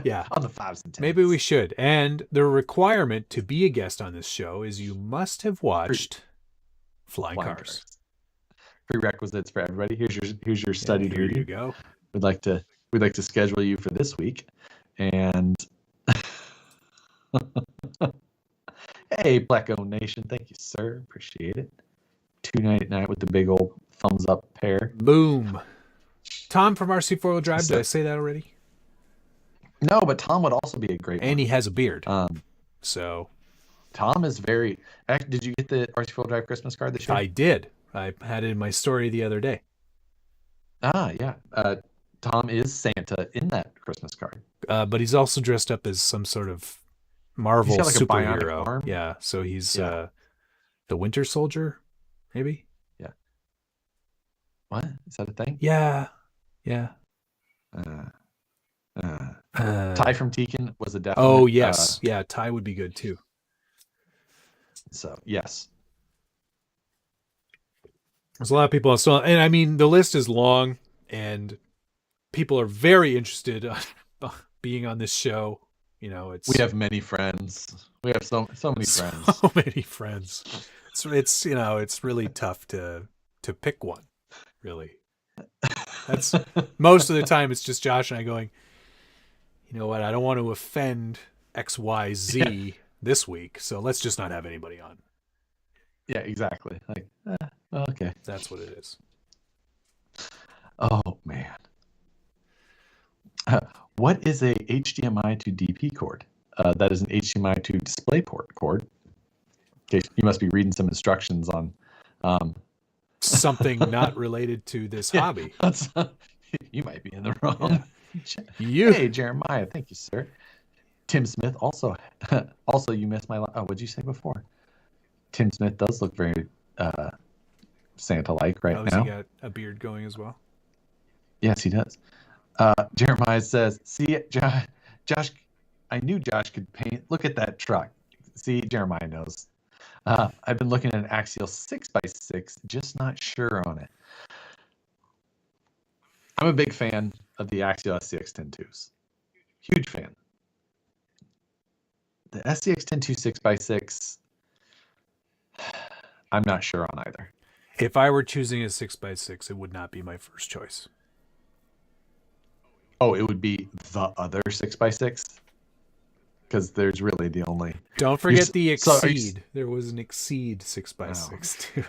Yeah, on the 5s and 10s. Maybe we should. And the requirement to be a guest on this show is you must have watched Flying Cars. Prerequisites for everybody. Here's your study. Here you go. We'd like to schedule you for this week, and. Hey, Black Owned Nation. Thank you, sir. Appreciate it. 299 with the big old thumbs up pair. Boom. Tom from RC 4-Wheel Drive. Did I say that already? No, but Tom would also be a great one. And he has a beard. So Tom is very. Did you get the RC 4-Wheel Drive Christmas card this year? I did. I had it in my story the other day. Yeah. Tom is Santa in that Christmas card. But he's also dressed up as some sort of Marvel superhero. Yeah, so he's the Winter Soldier, maybe. Yeah. What is that a thing? Yeah. Ty from Tekken was a definite. Oh yes, Ty would be good too. So yes, there's a lot of people. So, and I mean, the list is long, and people are very interested in being on this show. We have many friends. We have so many friends. So many friends. It's really tough to pick one. Really, that's most of the time. It's just Josh and I going. You know what? I don't want to offend XYZ. this week, so let's just not have anybody on. Yeah, exactly. Like, okay. That's what it is. Oh, man. What is a HDMI to DP cord? That is an HDMI to DisplayPort cord. Okay, you must be reading some instructions on something not related to this hobby. You might be in the wrong. Yeah. Hey, Jeremiah, thank you, sir. Tim Smith also you missed my. Oh, what'd you say before? Tim Smith does look very Santa-like right now. He got a beard going as well? Yes, he does. Jeremiah says, "See, Josh, I knew Josh could paint. Look at that truck. See, Jeremiah knows. I've been looking at an Axial 6x6, just not sure on it. I'm a big fan of the Axial SCX-102s. Huge fan. The SCX-102 6x6, I'm not sure on either. If I were choosing a 6x6, it would not be my first choice. Oh, it would be the other 6x6? Because there's really the only... Don't forget the Exceed. There was an Exceed 6x6 too.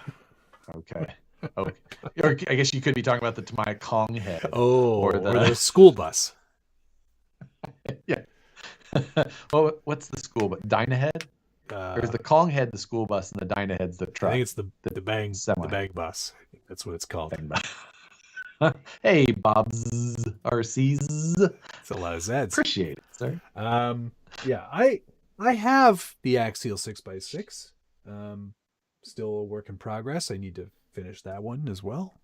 Okay. Or I guess you could be talking about the Tamiya Kong head. Oh, or the school bus. Yeah. Well, what's the school bus? Dynahead? Or is the Kong head the school bus and the Dynahead's the truck? I think it's the bang bus. I think that's what it's called. Hey, Bob's RCs. That's a lot of Zeds. Appreciate it, sir. Yeah, I have the Axial 6x6. Still a work in progress. I need to finish that one as well.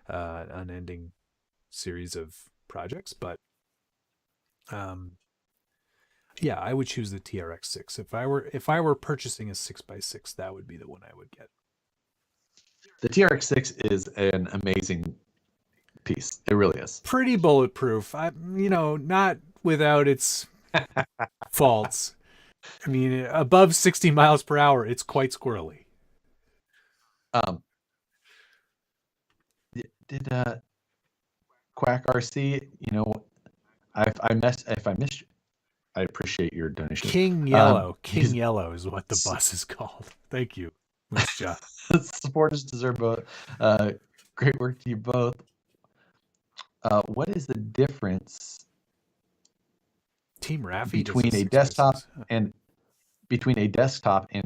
Unending series of projects, but yeah, I would choose the TRX6. If I were purchasing a 6x6, that would be the one I would get. The TRX6 is an amazing piece. It really is. Pretty bulletproof. Not without its faults. I mean, above 60 miles per hour, it's quite squirrely. Did Quack RC? If I missed you, I appreciate your donation. King Yellow. King Yellow is what the bus is called. Thank you. Nice job. Supporters deserve both. Great work to you both. What is the difference Team Raffi between a desktop and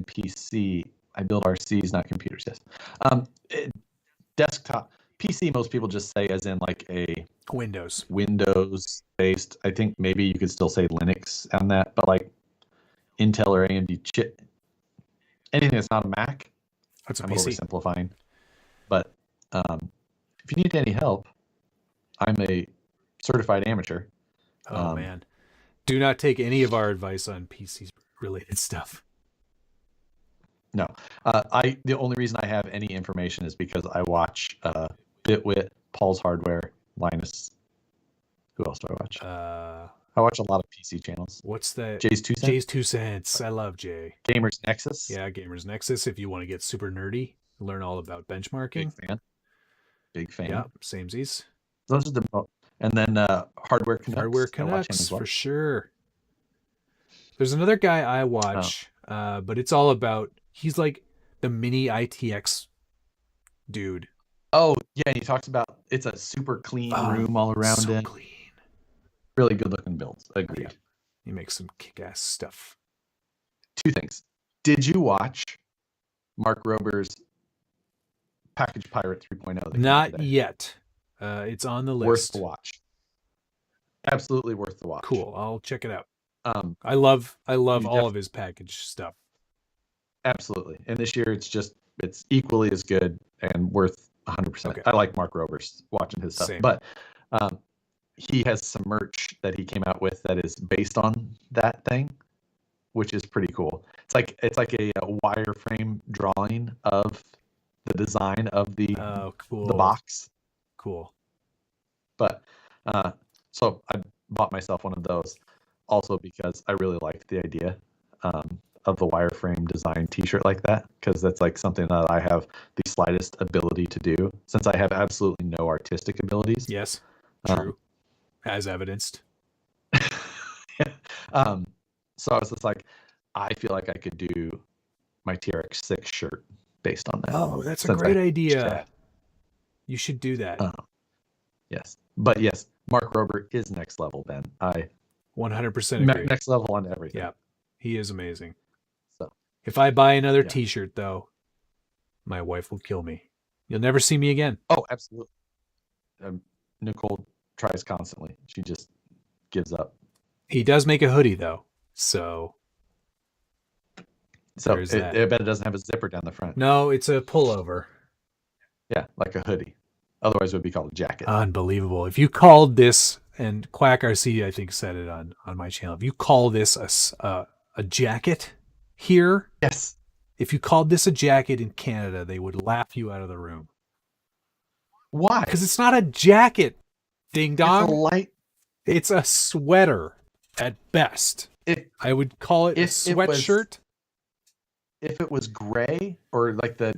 PC? I build RCs, not computers. Yes. Desktop PC, most people just say as in like a Windows based. I think maybe you could still say Linux on that, but like Intel or AMD chip, anything that's not a Mac. That's a I'm PC. Oversimplifying, but if you need any help, I'm a certified amateur. Oh man, do not take any of our advice on PC related stuff. No, the only reason I have any information is because I watch Bitwit, Paul's Hardware, Linus. Who else do I watch? I watch a lot of PC channels. What's that? Jay's 2 cents. Jay's 2 cents. I love Jay. Gamers Nexus. Yeah, Gamers Nexus. If you want to get super nerdy, learn all about benchmarking. Big fan. Yeah, samesies. Those are the and then Hardware Canucks. Hardware Canucks well. For sure. There's another guy I watch, but it's all about. He's like the mini ITX dude. Oh yeah, and he talks about it's a super clean room all around so it. Clean. Really good looking builds. Agreed. Yeah. He makes some kick-ass stuff. 2 things. Did you watch Mark Rober's Package Pirate 3.0? Not yet. It's on the list. Worth the watch. Absolutely worth the watch. Cool. I'll check it out. I love all of his package stuff. Absolutely. And this year it's equally as good and worth 100%. Okay. I like Mark Rober's watching his stuff. Same. But he has some merch that he came out with that is based on that thing, which is pretty cool. It's like a wireframe drawing of the design of the box. Cool. But so I bought myself one of those also because I really liked the idea of the wireframe design t-shirt like that, because that's like something that I have the slightest ability to do since I have absolutely no artistic abilities. Yes, true. As evidenced. So I was just like, I feel like I could do my TRX6 shirt based on that. Oh, that's a great idea. You should do that. Yes. But yes, Mark Rober is next level, Ben. I 100% agree. Next level on everything. Yeah. He is amazing. So if I buy another t-shirt though, my wife will kill me. You'll never see me again. Oh, absolutely. Nicole tries constantly. She just gives up. He does make a hoodie though. So I bet it doesn't have a zipper down the front. No, it's a pullover. Yeah, like a hoodie. Otherwise it would be called a jacket. Unbelievable. If you called this, and Quack RC I think said it on my channel, if you call this a jacket here, yes. If you called this a jacket in Canada, they would laugh you out of the room. Why? Because it's not a jacket, ding dong. It's a sweater at best. I would call it a sweatshirt. If it was gray or like a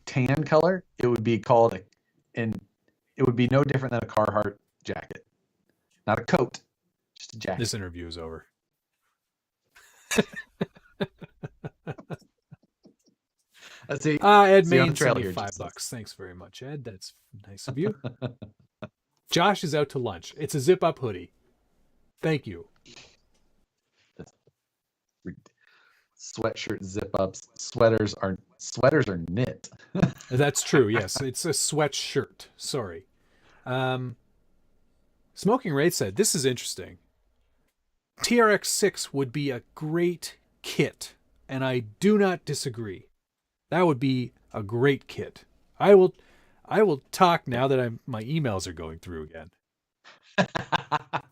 tan color, it would be called and it would be no different than a Carhartt jacket. Not a coat, just a jacket. This interview is over. Let's see. Ed Main sent me $5. Thanks very much, Ed. That's nice of you. Josh is out to lunch. It's a zip-up hoodie. Thank you. Sweatshirt zip-ups. Sweaters are knit. That's true. Yes, it's a sweatshirt. Sorry. Smoking Raid said, this is interesting. TRX6 would be a great kit, and I do not disagree. That would be a great kit. I will talk now that my emails are going through again.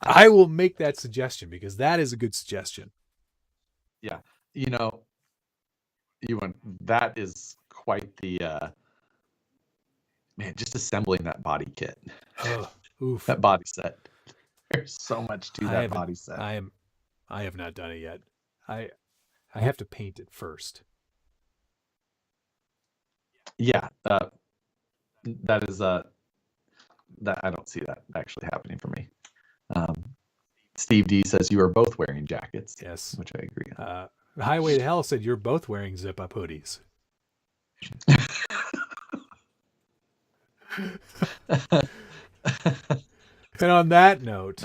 I will make that suggestion because that is a good suggestion. Yeah. That is quite the man, just assembling that body kit. Oof. That body set. There's so much to that body set. I have not done it yet. I have to paint it first. Yeah, that is that I don't see that actually happening for me. Steve D says you are both wearing jackets. Yes, which I agree on. Highway to Hell said you're both wearing zip-up hoodies. And on that note,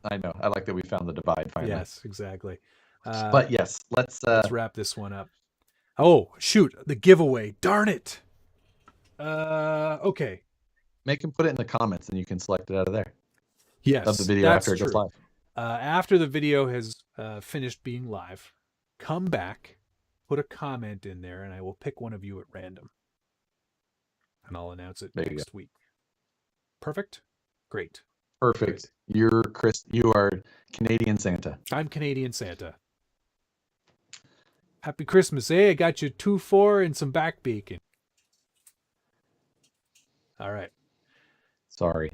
I know. I like that we found the divide finally. Yes, exactly. But yes, let's wrap this one up. Oh, shoot. The giveaway. Darn it. Okay. Make him put it in the comments and you can select it out of there. Yes. Of the video after it goes live. After the video has finished being live, come back, put a comment in there, and I will pick one of you at random. And I'll announce it next week. Perfect? Great. Perfect. You're Chris. You are Canadian Santa. I'm Canadian Santa. Happy Christmas, eh? I got you 2-4 and some back bacon. All right. Sorry.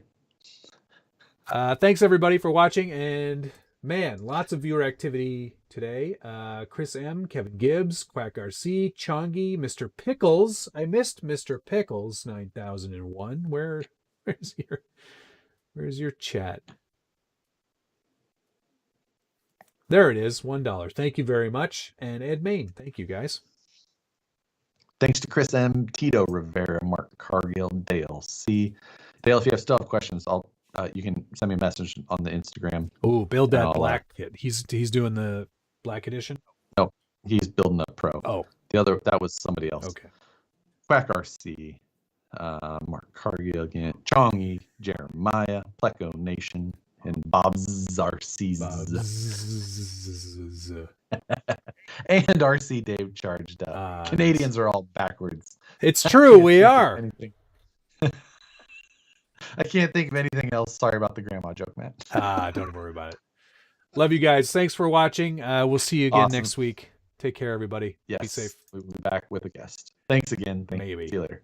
Thanks everybody for watching, and man, lots of viewer activity today. Chris M, Kevin Gibbs, Quack RC, Chongi, Mr. Pickles. I missed Mr. Pickles 9001. Where's your chat? There it is, $1. Thank you very much. And Ed Main, thank you guys. Thanks to Chris M, Tito Rivera, Mark Cargill, Dale C. Dale, if you still have questions, you can send me a message on the Instagram. Oh, build that black kit. He's doing the black edition? No, he's building a pro. Oh. That was somebody else. Okay. Quack RC, Mark Cargill again, Chongi, Jeremiah, Pleco Nation, and Bob's RC's. And RC Dave charged up. Canadians are all backwards. It's true, we are. I can't think of anything else. Sorry about the grandma joke, man. Don't worry about it. Love you guys. Thanks for watching. We'll see you again next week. Take care, everybody. Yes. Be safe. We'll be back with a guest. Thanks again. See you later.